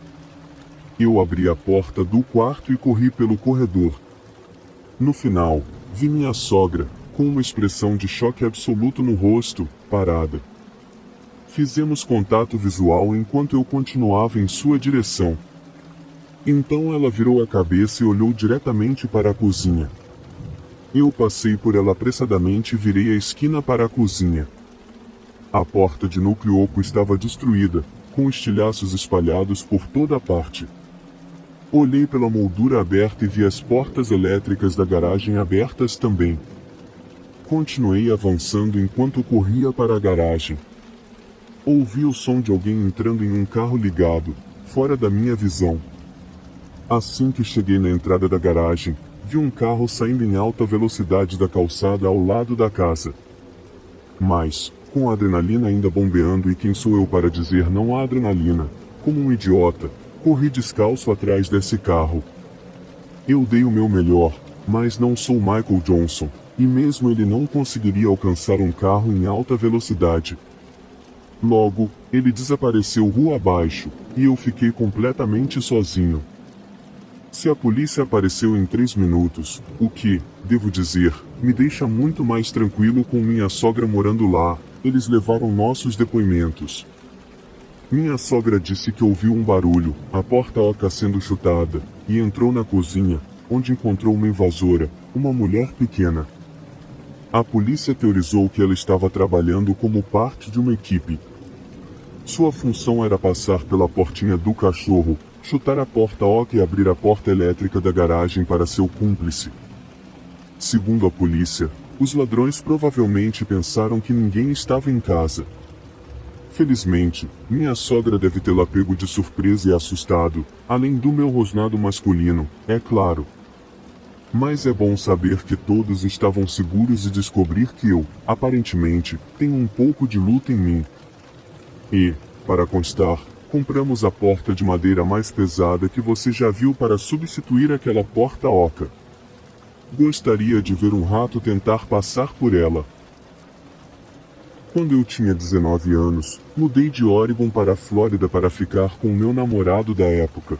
Eu abri a porta do quarto e corri pelo corredor. No final, vi minha sogra, com uma expressão de choque absoluto no rosto, parada. Fizemos contato visual enquanto eu continuava em sua direção. Então ela virou a cabeça e olhou diretamente para a cozinha. Eu passei por ela apressadamente e virei a esquina para a cozinha. A porta de núcleo oco estava destruída, com estilhaços espalhados por toda a parte. Olhei pela moldura aberta e vi as portas elétricas da garagem abertas também. Continuei avançando enquanto corria para a garagem. Ouvi o som de alguém entrando em um carro ligado, fora da minha visão. Assim que cheguei na entrada da garagem, vi um carro saindo em alta velocidade da calçada ao lado da casa. Mas, com a adrenalina ainda bombeando, e quem sou eu para dizer não há adrenalina, como um idiota, corri descalço atrás desse carro. Eu dei o meu melhor, mas não sou Michael Johnson, e mesmo ele não conseguiria alcançar um carro em alta velocidade. Logo, ele desapareceu rua abaixo, e eu fiquei completamente sozinho. Se a polícia apareceu em 3 minutos, o que, devo dizer, me deixa muito mais tranquilo com minha sogra morando lá, eles levaram nossos depoimentos. Minha sogra disse que ouviu um barulho, a porta oca sendo chutada, e entrou na cozinha, onde encontrou uma invasora, uma mulher pequena. A polícia teorizou que ela estava trabalhando como parte de uma equipe. Sua função era passar pela portinha do cachorro, chutar a porta oca e abrir a porta elétrica da garagem para seu cúmplice. Segundo a polícia, os ladrões provavelmente pensaram que ninguém estava em casa. Felizmente, minha sogra deve tê-la pego de surpresa e assustado, além do meu rosnado masculino, é claro. Mas é bom saber que todos estavam seguros e descobrir que eu, aparentemente, tenho um pouco de luta em mim. E, para constar, compramos a porta de madeira mais pesada que você já viu para substituir aquela porta oca. Gostaria de ver um rato tentar passar por ela. Quando eu tinha 19 anos, mudei de Oregon para a Flórida para ficar com meu namorado da época.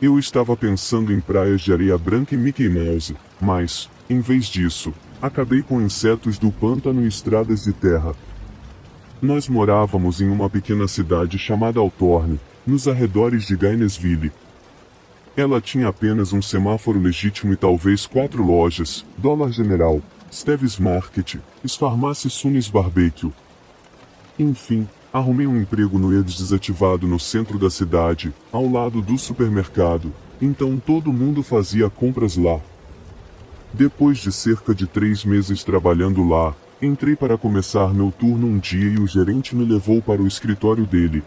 Eu estava pensando em praias de areia branca e Mickey Mouse, mas, em vez disso, acabei com insetos do pântano e estradas de terra. Nós morávamos em uma pequena cidade chamada Altorne, nos arredores de Gainesville. Ela tinha apenas um semáforo legítimo e talvez 4 lojas, Dollar General, Steve's Market, Farmácia Sunes Barbecue. Enfim, arrumei um emprego no EDS desativado no centro da cidade, ao lado do supermercado, então todo mundo fazia compras lá. Depois de cerca de 3 meses trabalhando lá, entrei para começar meu turno um dia e o gerente me levou para o escritório dele.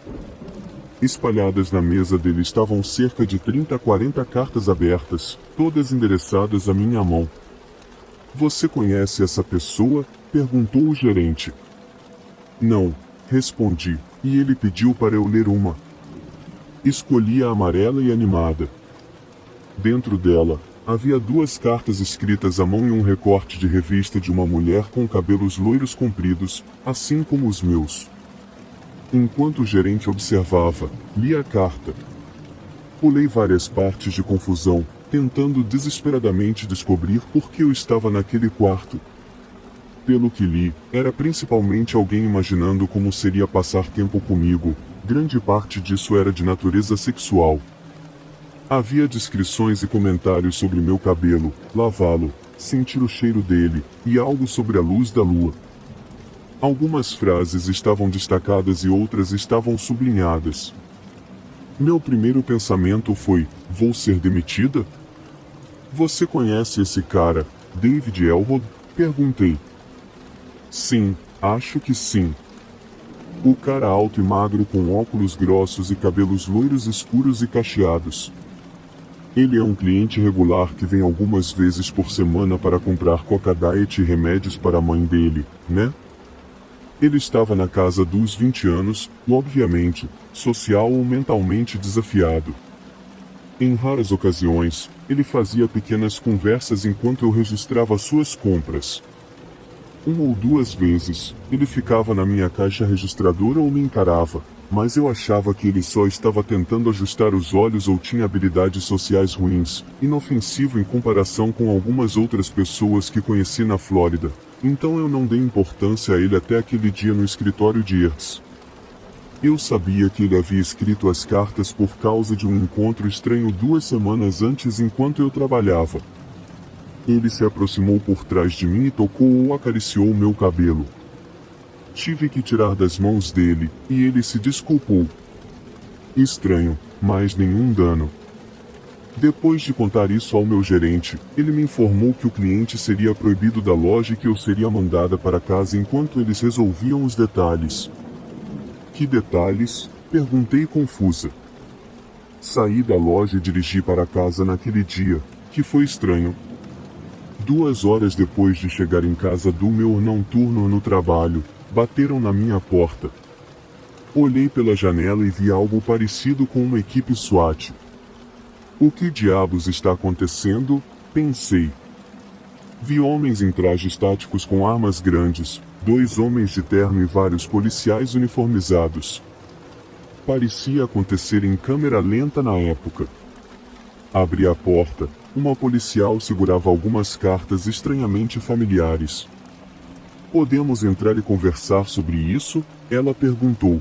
Espalhadas na mesa dele estavam cerca de 30 a 40 cartas abertas, todas endereçadas à minha mão. Você conhece essa pessoa? Perguntou o gerente. Não, respondi, e ele pediu para eu ler uma. Escolhi a amarela e animada. Dentro dela, havia 2 cartas escritas à mão e um recorte de revista de uma mulher com cabelos loiros compridos, assim como os meus. Enquanto o gerente observava, li a carta. Pulei várias partes de confusão, tentando desesperadamente descobrir por que eu estava naquele quarto. Pelo que li, era principalmente alguém imaginando como seria passar tempo comigo, grande parte disso era de natureza sexual. Havia descrições e comentários sobre meu cabelo, lavá-lo, sentir o cheiro dele, e algo sobre a luz da lua. Algumas frases estavam destacadas e outras estavam sublinhadas. Meu primeiro pensamento foi: vou ser demitida? Você conhece esse cara, David Elrod? Perguntei. Sim, acho que sim. O cara alto e magro com óculos grossos e cabelos loiros escuros e cacheados. Ele é um cliente regular que vem algumas vezes por semana para comprar Coca Diet e remédios para a mãe dele, né? Ele estava na casa dos 20 anos, obviamente, social ou mentalmente desafiado. Em raras ocasiões, ele fazia pequenas conversas enquanto eu registrava suas compras. 1 ou 2 vezes, ele ficava na minha caixa registradora ou me encarava, mas eu achava que ele só estava tentando ajustar os olhos ou tinha habilidades sociais ruins, inofensivo em comparação com algumas outras pessoas que conheci na Flórida, então eu não dei importância a ele até aquele dia no escritório de EDS. Eu sabia que ele havia escrito as cartas por causa de um encontro estranho 2 semanas antes enquanto eu trabalhava. Ele se aproximou por trás de mim e tocou ou acariciou meu cabelo. Tive que tirar das mãos dele, e ele se desculpou. Estranho, mas nenhum dano. Depois de contar isso ao meu gerente, ele me informou que o cliente seria proibido da loja e que eu seria mandada para casa enquanto eles resolviam os detalhes. Que detalhes? Perguntei confusa. Saí da loja e dirigi para casa naquele dia, que foi estranho. 2 horas depois de chegar em casa do meu não turno no trabalho, bateram na minha porta. Olhei pela janela e vi algo parecido com uma equipe SWAT. O que diabos está acontecendo? Pensei. Vi homens em trajes táticos com armas grandes, 2 homens de terno e vários policiais uniformizados. Parecia acontecer em câmera lenta na época. Abri a porta. Uma policial segurava algumas cartas estranhamente familiares. Podemos entrar e conversar sobre isso? Ela perguntou.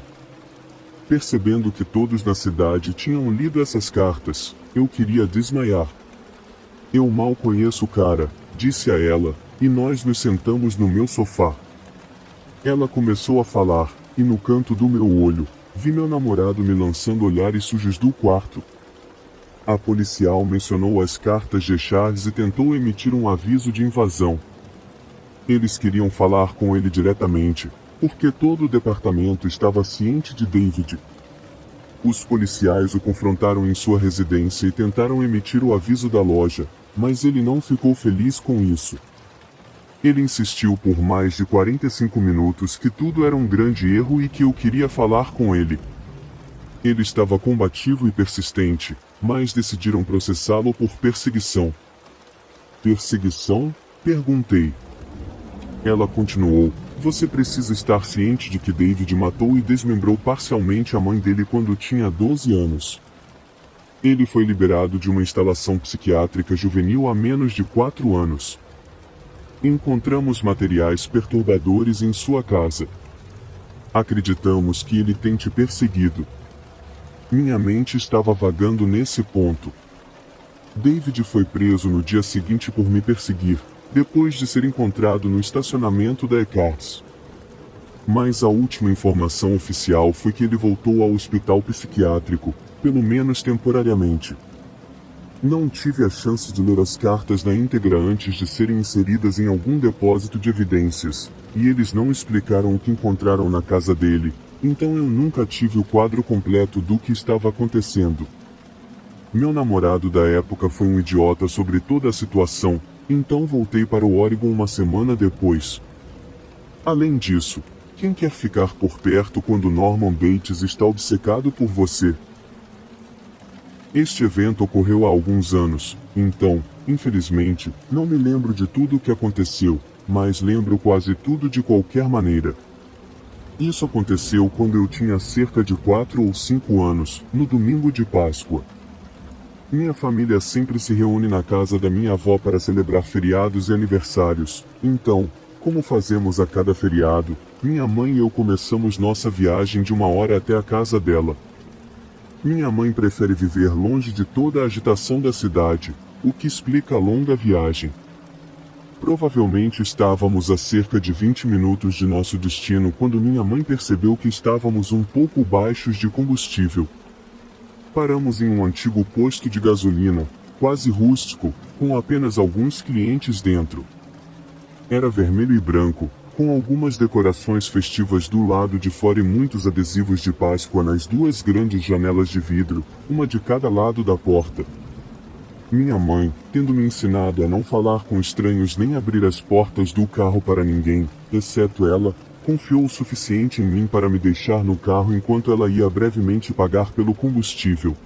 Percebendo que todos na cidade tinham lido essas cartas, eu queria desmaiar. Eu mal conheço o cara, disse a ela, e nós nos sentamos no meu sofá. Ela começou a falar, e no canto do meu olho, vi meu namorado me lançando olhares sujos do quarto. A policial mencionou as cartas de Charles e tentou emitir um aviso de invasão. Eles queriam falar com ele diretamente, porque todo o departamento estava ciente de David. Os policiais o confrontaram em sua residência e tentaram emitir o aviso da loja, mas ele não ficou feliz com isso. Ele insistiu por mais de 45 minutos que tudo era um grande erro e que eu queria falar com ele. Ele estava combativo e persistente, mas decidiram processá-lo por perseguição. Perseguição? Perguntei. Ela continuou. Você precisa estar ciente de que David matou e desmembrou parcialmente a mãe dele quando tinha 12 anos. Ele foi liberado de uma instalação psiquiátrica juvenil há menos de 4 anos. Encontramos materiais perturbadores em sua casa. Acreditamos que ele tem te perseguido. Minha mente estava vagando nesse ponto. David foi preso no dia seguinte por me perseguir, depois de ser encontrado no estacionamento da Ecarts. Mas a última informação oficial foi que ele voltou ao hospital psiquiátrico, pelo menos temporariamente. Não tive a chance de ler as cartas na íntegra antes de serem inseridas em algum depósito de evidências, e eles não explicaram o que encontraram na casa dele, então eu nunca tive o quadro completo do que estava acontecendo. Meu namorado da época foi um idiota sobre toda a situação, então voltei para o Oregon uma semana depois. Além disso, quem quer ficar por perto quando Norman Bates está obcecado por você? Este evento ocorreu há alguns anos, então, infelizmente, não me lembro de tudo o que aconteceu, mas lembro quase tudo de qualquer maneira. Isso aconteceu quando eu tinha cerca de 4 ou 5 anos, no domingo de Páscoa. Minha família sempre se reúne na casa da minha avó para celebrar feriados e aniversários, então, como fazemos a cada feriado, minha mãe e eu começamos nossa viagem de 1 hora até a casa dela. Minha mãe prefere viver longe de toda a agitação da cidade, o que explica a longa viagem. Provavelmente estávamos a cerca de 20 minutos de nosso destino quando minha mãe percebeu que estávamos um pouco baixos de combustível. Paramos em um antigo posto de gasolina, quase rústico, com apenas alguns clientes dentro. Era vermelho e branco, com algumas decorações festivas do lado de fora e muitos adesivos de Páscoa nas 2 grandes janelas de vidro, uma de cada lado da porta. Minha mãe, tendo me ensinado a não falar com estranhos nem abrir as portas do carro para ninguém, exceto ela, confiou o suficiente em mim para me deixar no carro enquanto ela ia brevemente pagar pelo combustível.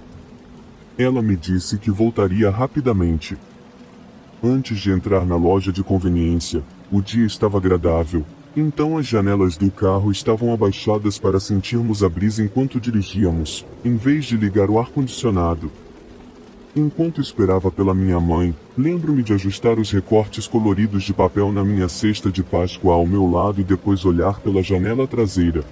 Ela me disse que voltaria rapidamente. Antes de entrar na loja de conveniência, o dia estava agradável, então as janelas do carro estavam abaixadas para sentirmos a brisa enquanto dirigíamos, em vez de ligar o ar-condicionado. Enquanto esperava pela minha mãe, lembro-me de ajustar os recortes coloridos de papel na minha cesta de Páscoa ao meu lado e depois olhar pela janela traseira.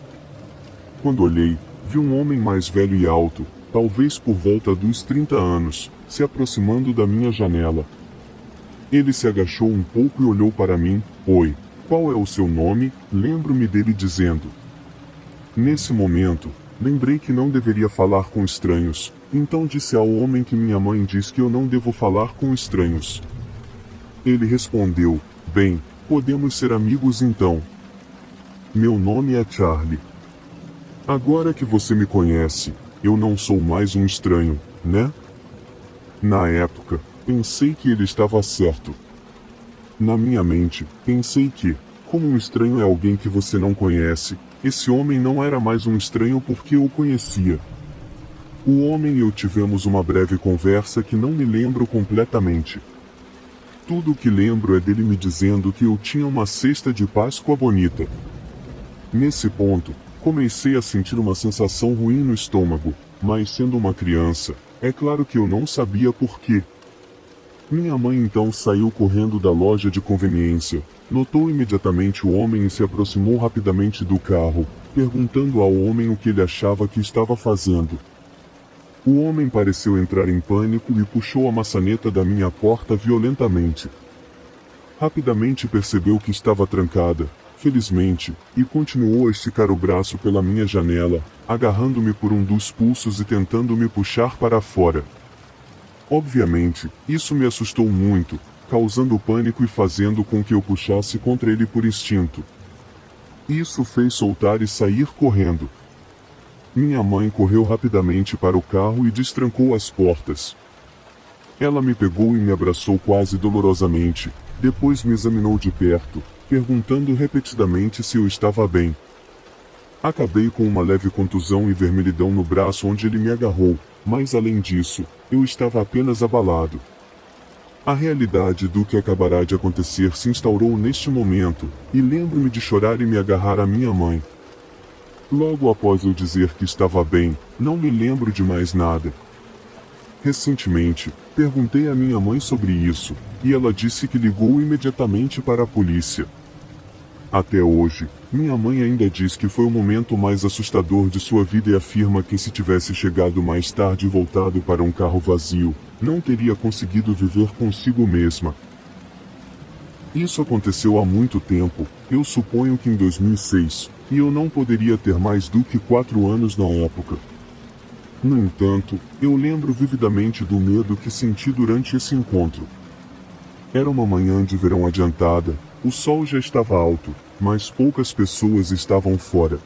Quando olhei, vi um homem mais velho e alto, talvez por volta dos 30 anos, se aproximando da minha janela. Ele se agachou um pouco e olhou para mim. Oi, qual é o seu nome? Lembro-me dele dizendo. Nesse momento, lembrei que não deveria falar com estranhos, então disse ao homem que minha mãe diz que eu não devo falar com estranhos. Ele respondeu, bem, podemos ser amigos então. Meu nome é Charlie. Agora que você me conhece, eu não sou mais um estranho, né? Na época, pensei que ele estava certo. Na minha mente, pensei que, como um estranho é alguém que você não conhece, esse homem não era mais um estranho porque eu o conhecia. O homem e eu tivemos uma breve conversa que não me lembro completamente. Tudo o que lembro é dele me dizendo que eu tinha uma cesta de Páscoa bonita. Nesse ponto, comecei a sentir uma sensação ruim no estômago, mas sendo uma criança, é claro que eu não sabia por quê. Minha mãe então saiu correndo da loja de conveniência, notou imediatamente o homem e se aproximou rapidamente do carro, perguntando ao homem o que ele achava que estava fazendo. O homem pareceu entrar em pânico e puxou a maçaneta da minha porta violentamente. Rapidamente percebeu que estava trancada, felizmente, e continuou a esticar o braço pela minha janela, agarrando-me por um dos pulsos e tentando me puxar para fora. Obviamente, isso me assustou muito, causando pânico e fazendo com que eu puxasse contra ele por instinto. Isso fez soltar e sair correndo. Minha mãe correu rapidamente para o carro e destrancou as portas. Ela me pegou e me abraçou quase dolorosamente, depois me examinou de perto, perguntando repetidamente se eu estava bem. Acabei com uma leve contusão e vermelhidão no braço onde ele me agarrou, mas além disso, eu estava apenas abalado. A realidade do que acabará de acontecer se instaurou neste momento, e lembro-me de chorar e me agarrar à minha mãe. Logo após eu dizer que estava bem, não me lembro de mais nada. Recentemente, perguntei à minha mãe sobre isso, e ela disse que ligou imediatamente para a polícia. Até hoje, minha mãe ainda diz que foi o momento mais assustador de sua vida e afirma que se tivesse chegado mais tarde e voltado para um carro vazio, não teria conseguido viver consigo mesma. Isso aconteceu há muito tempo, eu suponho que em 2006, e eu não poderia ter mais do que 4 anos na época. No entanto, eu lembro vividamente do medo que senti durante esse encontro. Era uma manhã de verão adiantada, o sol já estava alto, mas poucas pessoas estavam fora.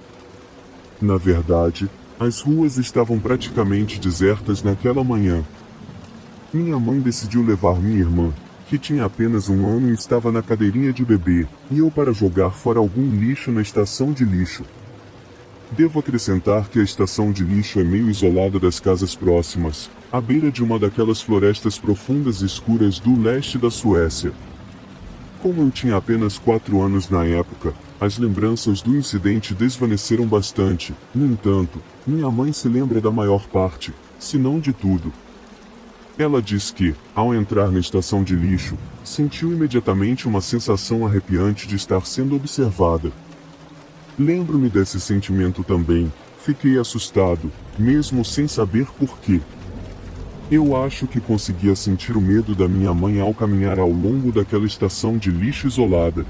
Na verdade, as ruas estavam praticamente desertas naquela manhã. Minha mãe decidiu levar minha irmã, que tinha apenas 1 ano e estava na cadeirinha de bebê, e eu para jogar fora algum lixo na estação de lixo. Devo acrescentar que a estação de lixo é meio isolada das casas próximas, à beira de uma daquelas florestas profundas e escuras do leste da Suécia. Como eu tinha apenas 4 anos na época, as lembranças do incidente desvaneceram bastante. No entanto, minha mãe se lembra da maior parte, se não de tudo. Ela diz que, ao entrar na estação de lixo, sentiu imediatamente uma sensação arrepiante de estar sendo observada. Lembro-me desse sentimento também, fiquei assustado, mesmo sem saber porquê. Eu acho que conseguia sentir o medo da minha mãe ao caminhar ao longo daquela estação de lixo isolada.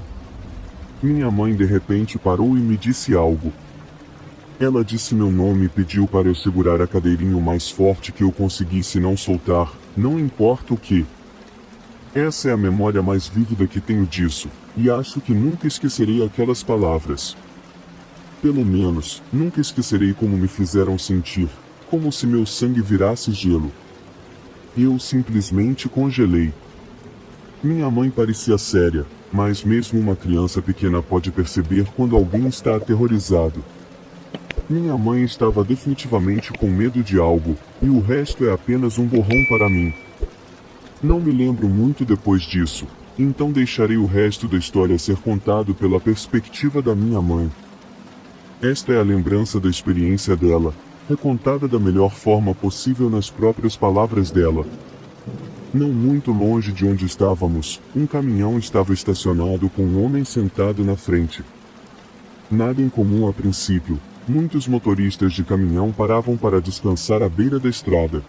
Minha mãe de repente parou e me disse algo. Ela disse meu nome e pediu para eu segurar a cadeirinha o mais forte que eu conseguisse não soltar, não importa o que. Essa é a memória mais vívida que tenho disso, e acho que nunca esquecerei aquelas palavras. Pelo menos, nunca esquecerei como me fizeram sentir, como se meu sangue virasse gelo. Eu simplesmente congelei. Minha mãe parecia séria, mas mesmo uma criança pequena pode perceber quando alguém está aterrorizado. Minha mãe estava definitivamente com medo de algo, e o resto é apenas um borrão para mim. Não me lembro muito depois disso, então deixarei o resto da história ser contado pela perspectiva da minha mãe. Esta é a lembrança da experiência dela, recontada da melhor forma possível nas próprias palavras dela. Não muito longe de onde estávamos, um caminhão estava estacionado com um homem sentado na frente. Nada em comum a princípio, muitos motoristas de caminhão paravam para descansar à beira da estrada.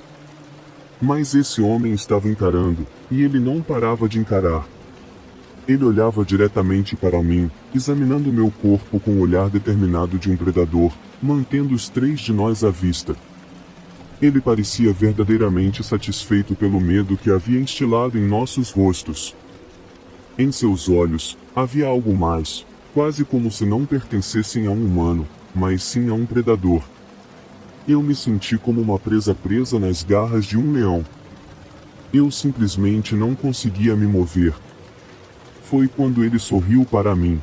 Mas esse homem estava encarando, e ele não parava de encarar. Ele olhava diretamente para mim, examinando meu corpo com o olhar determinado de um predador, mantendo os 3 de nós à vista. Ele parecia verdadeiramente satisfeito pelo medo que havia instilado em nossos rostos. Em seus olhos, havia algo mais, quase como se não pertencessem a um humano, mas sim a um predador. Eu me senti como uma presa nas garras de um leão. Eu simplesmente não conseguia me mover. Foi quando ele sorriu para mim.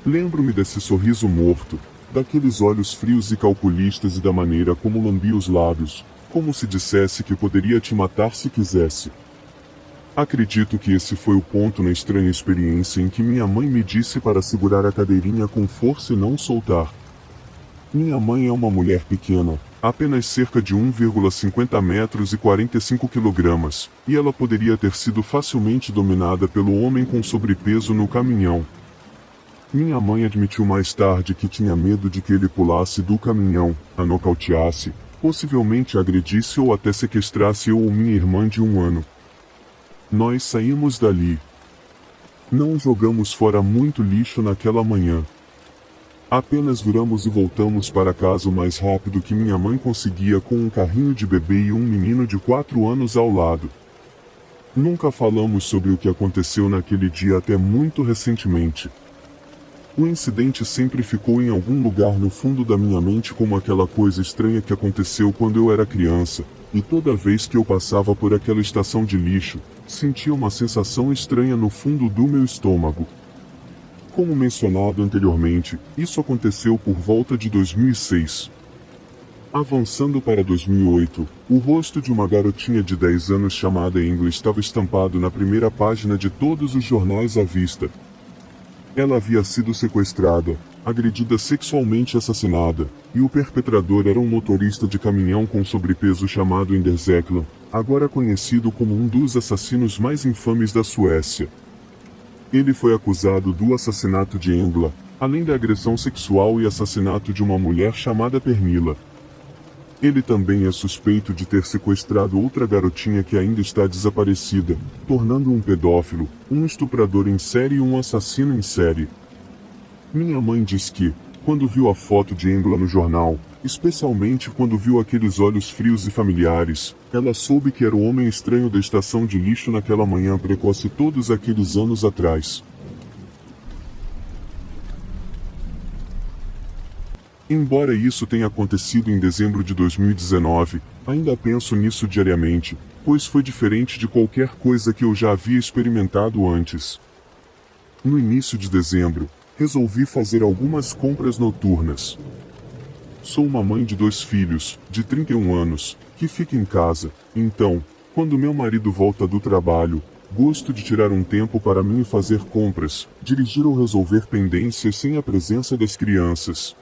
Lembro-me desse sorriso morto, daqueles olhos frios e calculistas e da maneira como lambia os lábios, como se dissesse que poderia te matar se quisesse. Acredito que esse foi o ponto na estranha experiência em que minha mãe me disse para segurar a cadeirinha com força e não soltar. Minha mãe é uma mulher pequena, apenas cerca de 1,50 metros e 45 quilogramas, e ela poderia ter sido facilmente dominada pelo homem com sobrepeso no caminhão. Minha mãe admitiu mais tarde que tinha medo de que ele pulasse do caminhão, a nocauteasse, possivelmente agredisse ou até sequestrasse eu ou minha irmã de 1 ano. Nós saímos dali. Não jogamos fora muito lixo naquela manhã. Apenas viramos e voltamos para casa o mais rápido que minha mãe conseguia com um carrinho de bebê e um menino de 4 anos ao lado. Nunca falamos sobre o que aconteceu naquele dia até muito recentemente. O incidente sempre ficou em algum lugar no fundo da minha mente como aquela coisa estranha que aconteceu quando eu era criança, e toda vez que eu passava por aquela estação de lixo, sentia uma sensação estranha no fundo do meu estômago. Como mencionado anteriormente, isso aconteceu por volta de 2006. Avançando para 2008, o rosto de uma garotinha de 10 anos chamada Ingrid estava estampado na primeira página de todos os jornais à vista. Ela havia sido sequestrada, agredida sexualmente e assassinada, e o perpetrador era um motorista de caminhão com sobrepeso chamado Anders Eklund, agora conhecido como um dos assassinos mais infames da Suécia. Ele foi acusado do assassinato de Engla, além da agressão sexual e assassinato de uma mulher chamada Pernilla. Ele também é suspeito de ter sequestrado outra garotinha que ainda está desaparecida, tornando-o um pedófilo, um estuprador em série e um assassino em série. Minha mãe diz que, quando viu a foto de Engla no jornal, especialmente quando viu aqueles olhos frios e familiares, ela soube que era o homem estranho da estação de lixo naquela manhã precoce todos aqueles anos atrás. Embora isso tenha acontecido em dezembro de 2019, ainda penso nisso diariamente, pois foi diferente de qualquer coisa que eu já havia experimentado antes. No início de dezembro, resolvi fazer algumas compras noturnas. Sou uma mãe de 2 filhos, de 31 anos, que fica em casa, então, quando meu marido volta do trabalho, gosto de tirar um tempo para mim e fazer compras, dirigir ou resolver pendências sem a presença das crianças.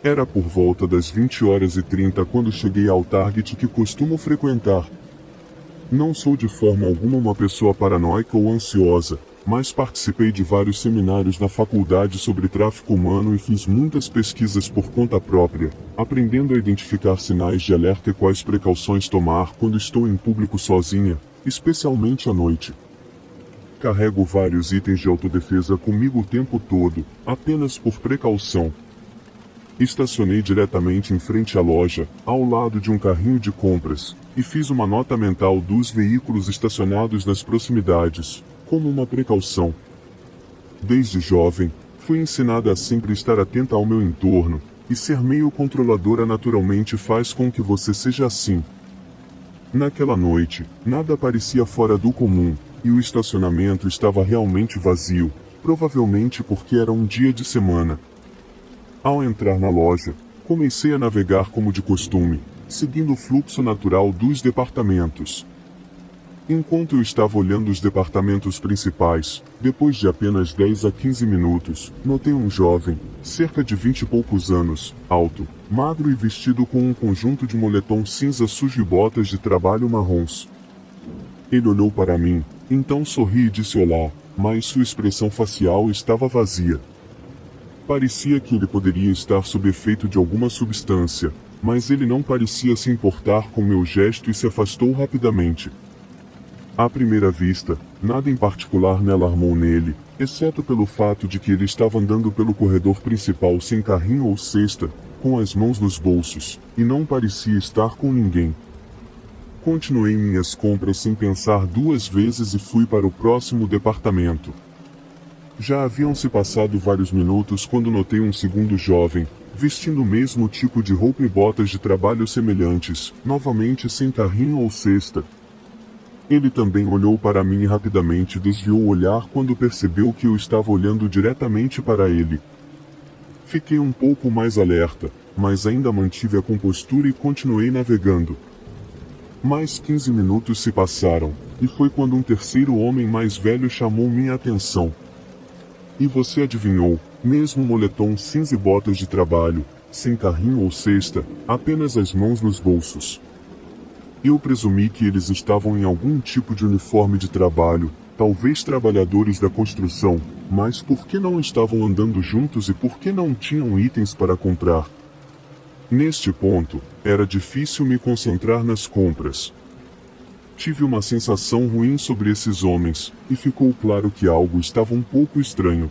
Era por volta das 20h30 quando cheguei ao Target que costumo frequentar. Não sou de forma alguma uma pessoa paranoica ou ansiosa, mas participei de vários seminários na faculdade sobre tráfico humano e fiz muitas pesquisas por conta própria, aprendendo a identificar sinais de alerta e quais precauções tomar quando estou em público sozinha, especialmente à noite. Carrego vários itens de autodefesa comigo o tempo todo, apenas por precaução. Estacionei diretamente em frente à loja, ao lado de um carrinho de compras, e fiz uma nota mental dos veículos estacionados nas proximidades, como uma precaução. Desde jovem, fui ensinada a sempre estar atenta ao meu entorno, e ser meio controladora naturalmente faz com que você seja assim. Naquela noite, nada parecia fora do comum, e o estacionamento estava realmente vazio, provavelmente porque era um dia de semana. Ao entrar na loja, comecei a navegar como de costume, seguindo o fluxo natural dos departamentos. Enquanto eu estava olhando os departamentos principais, depois de apenas 10 a 15 minutos, notei um jovem, cerca de 20 e poucos anos, alto, magro e vestido com um conjunto de moletom cinza sujo e botas de trabalho marrons. Ele olhou para mim, então sorri e disse olá, mas sua expressão facial estava vazia. Parecia que ele poderia estar sob efeito de alguma substância, mas ele não parecia se importar com meu gesto e se afastou rapidamente. À primeira vista, nada em particular me alarmou nele, exceto pelo fato de que ele estava andando pelo corredor principal sem carrinho ou cesta, com as mãos nos bolsos, e não parecia estar com ninguém. Continuei minhas compras sem pensar 2 vezes e fui para o próximo departamento. Já haviam se passado vários minutos quando notei um segundo jovem, vestindo o mesmo tipo de roupa e botas de trabalho semelhantes, novamente sem carrinho ou cesta. Ele também olhou para mim e rapidamente desviou o olhar quando percebeu que eu estava olhando diretamente para ele. Fiquei um pouco mais alerta, mas ainda mantive a compostura e continuei navegando. Mais 15 minutos se passaram, e foi quando um terceiro homem mais velho chamou minha atenção. E você adivinhou, mesmo moletom cinza e botas de trabalho, sem carrinho ou cesta, apenas as mãos nos bolsos. Eu presumi que eles estavam em algum tipo de uniforme de trabalho, talvez trabalhadores da construção, Mas por que não estavam andando juntos e por que não tinham itens para comprar? Neste ponto, era difícil me concentrar nas compras. Tive uma sensação ruim sobre esses homens, e ficou claro que algo estava um pouco estranho.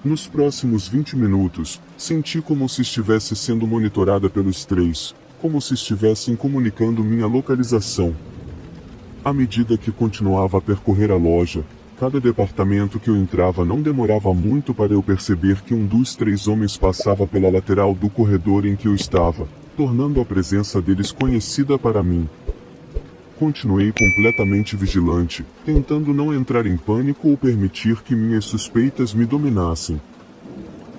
Nos próximos 20 minutos, senti como se estivesse sendo monitorada pelos três, como se estivessem comunicando minha localização. À medida que continuava a percorrer a loja, cada departamento que eu entrava não demorava muito para eu perceber que um dos três homens passava pela lateral do corredor em que eu estava, tornando a presença deles conhecida para mim. Continuei completamente vigilante, tentando não entrar em pânico ou permitir que minhas suspeitas me dominassem.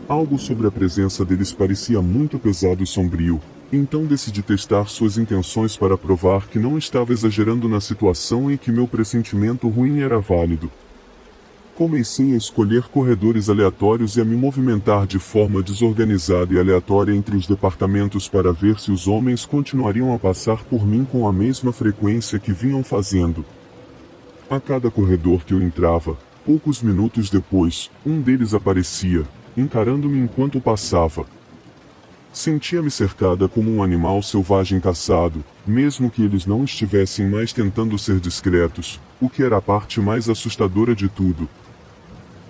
Algo sobre a presença deles parecia muito pesado e sombrio, então decidi testar suas intenções para provar que não estava exagerando na situação e que meu pressentimento ruim era válido. Comecei a escolher corredores aleatórios e a me movimentar de forma desorganizada e aleatória entre os departamentos para ver se os homens continuariam a passar por mim com a mesma frequência que vinham fazendo. A cada corredor que eu entrava, poucos minutos depois, um deles aparecia, encarando-me enquanto passava. Sentia-me cercada como um animal selvagem caçado, mesmo que eles não estivessem mais tentando ser discretos, o que era a parte mais assustadora de tudo.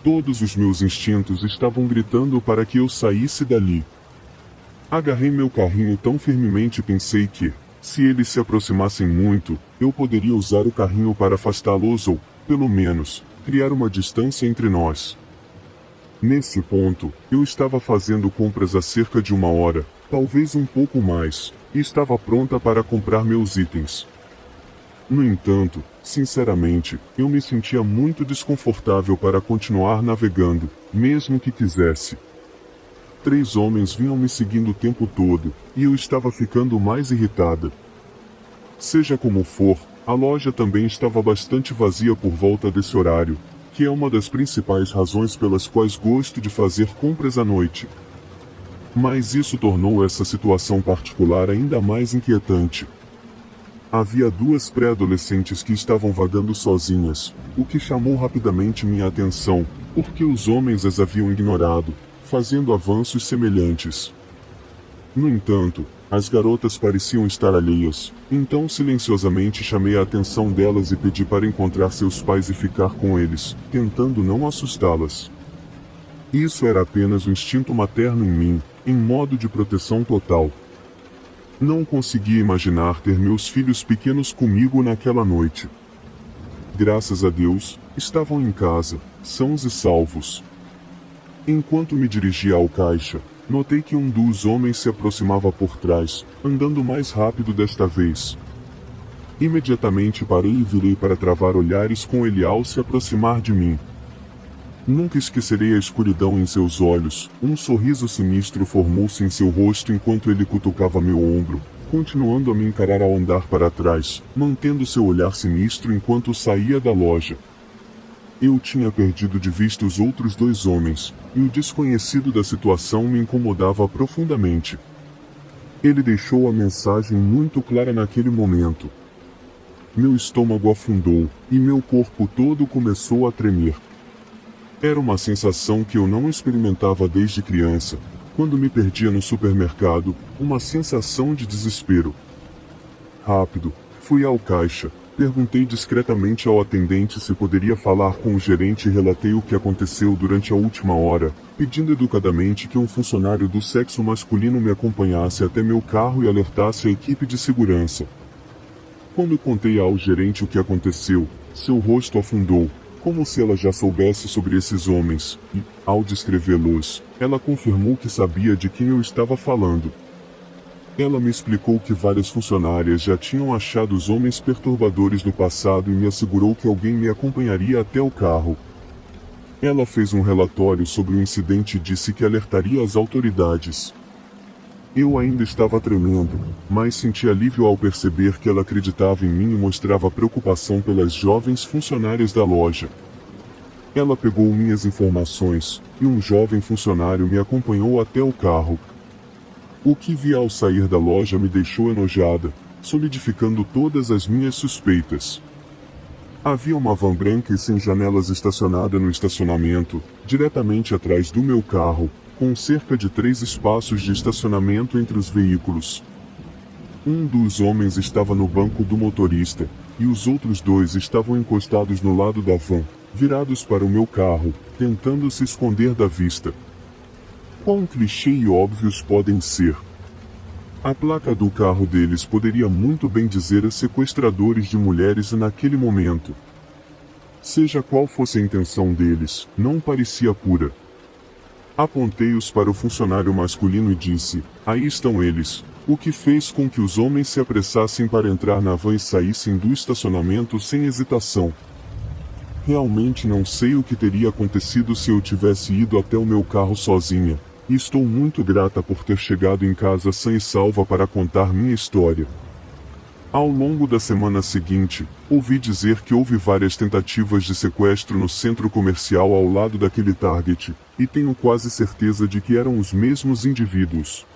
Todos os meus instintos estavam gritando para que eu saísse dali. Agarrei meu carrinho tão firmemente e pensei que, se eles se aproximassem muito, eu poderia usar o carrinho para afastá-los ou, pelo menos, criar uma distância entre nós. Nesse ponto, eu estava fazendo compras há cerca de 1 hora, talvez um pouco mais, e estava pronta para comprar meus itens. No entanto, sinceramente, eu me sentia muito desconfortável para continuar navegando, mesmo que quisesse. 3 homens vinham me seguindo o tempo todo, e eu estava ficando mais irritada. Seja como for, a loja também estava bastante vazia por volta desse horário, que é uma das principais razões pelas quais gosto de fazer compras à noite. Mas isso tornou essa situação particular ainda mais inquietante. Havia 2 pré-adolescentes que estavam vagando sozinhas, o que chamou rapidamente minha atenção, porque os homens as haviam ignorado, fazendo avanços semelhantes. No entanto, as garotas pareciam estar alheias, então silenciosamente chamei a atenção delas e pedi para encontrar seus pais e ficar com eles, tentando não assustá-las. Isso era apenas o instinto materno em mim, em modo de proteção total. Não conseguia imaginar ter meus filhos pequenos comigo naquela noite. Graças a Deus, estavam em casa, sãos e salvos. Enquanto me dirigia ao caixa, notei que um dos homens se aproximava por trás, andando mais rápido desta vez. Imediatamente parei e virei para travar olhares com ele ao se aproximar de mim. Nunca esquecerei a escuridão em seus olhos, um sorriso sinistro formou-se em seu rosto enquanto ele cutucava meu ombro, continuando a me encarar ao andar para trás, mantendo seu olhar sinistro enquanto saía da loja. Eu tinha perdido de vista os outros 2 homens, e o desconhecido da situação me incomodava profundamente. Ele deixou a mensagem muito clara naquele momento. Meu estômago afundou, e meu corpo todo começou a tremer. Era uma sensação que eu não experimentava desde criança, quando me perdia no supermercado, uma sensação de desespero. Rápido, fui ao caixa, perguntei discretamente ao atendente se poderia falar com o gerente e relatei o que aconteceu durante a última hora, pedindo educadamente que um funcionário do sexo masculino me acompanhasse até meu carro e alertasse a equipe de segurança. Quando contei ao gerente o que aconteceu, seu rosto afundou, como se ela já soubesse sobre esses homens, e, ao descrevê-los, ela confirmou que sabia de quem eu estava falando. Ela me explicou que várias funcionárias já tinham achado os homens perturbadores no passado e me assegurou que alguém me acompanharia até o carro. Ela fez um relatório sobre o incidente e disse que alertaria as autoridades. Eu ainda estava tremendo, mas senti alívio ao perceber que ela acreditava em mim e mostrava preocupação pelas jovens funcionárias da loja. Ela pegou minhas informações, e um jovem funcionário me acompanhou até o carro. O que vi ao sair da loja me deixou enojada, solidificando todas as minhas suspeitas. Havia uma van branca e sem janelas estacionada no estacionamento, diretamente atrás do meu carro, com cerca de 3 espaços de estacionamento entre os veículos. Um dos homens estava no banco do motorista, e os outros 2 estavam encostados no lado da van, virados para o meu carro, tentando se esconder da vista. Quão clichê e óbvios podem ser? A placa do carro deles poderia muito bem dizer sequestradores de mulheres naquele momento. Seja qual fosse a intenção deles, não parecia pura. Apontei-os para o funcionário masculino e disse: aí estão eles, o que fez com que os homens se apressassem para entrar na van e saíssem do estacionamento sem hesitação. Realmente não sei o que teria acontecido se eu tivesse ido até o meu carro sozinha. E estou muito grata por ter chegado em casa sã e salva para contar minha história. Ao longo da semana seguinte, ouvi dizer que houve várias tentativas de sequestro no centro comercial ao lado daquele Target, e tenho quase certeza de que eram os mesmos indivíduos.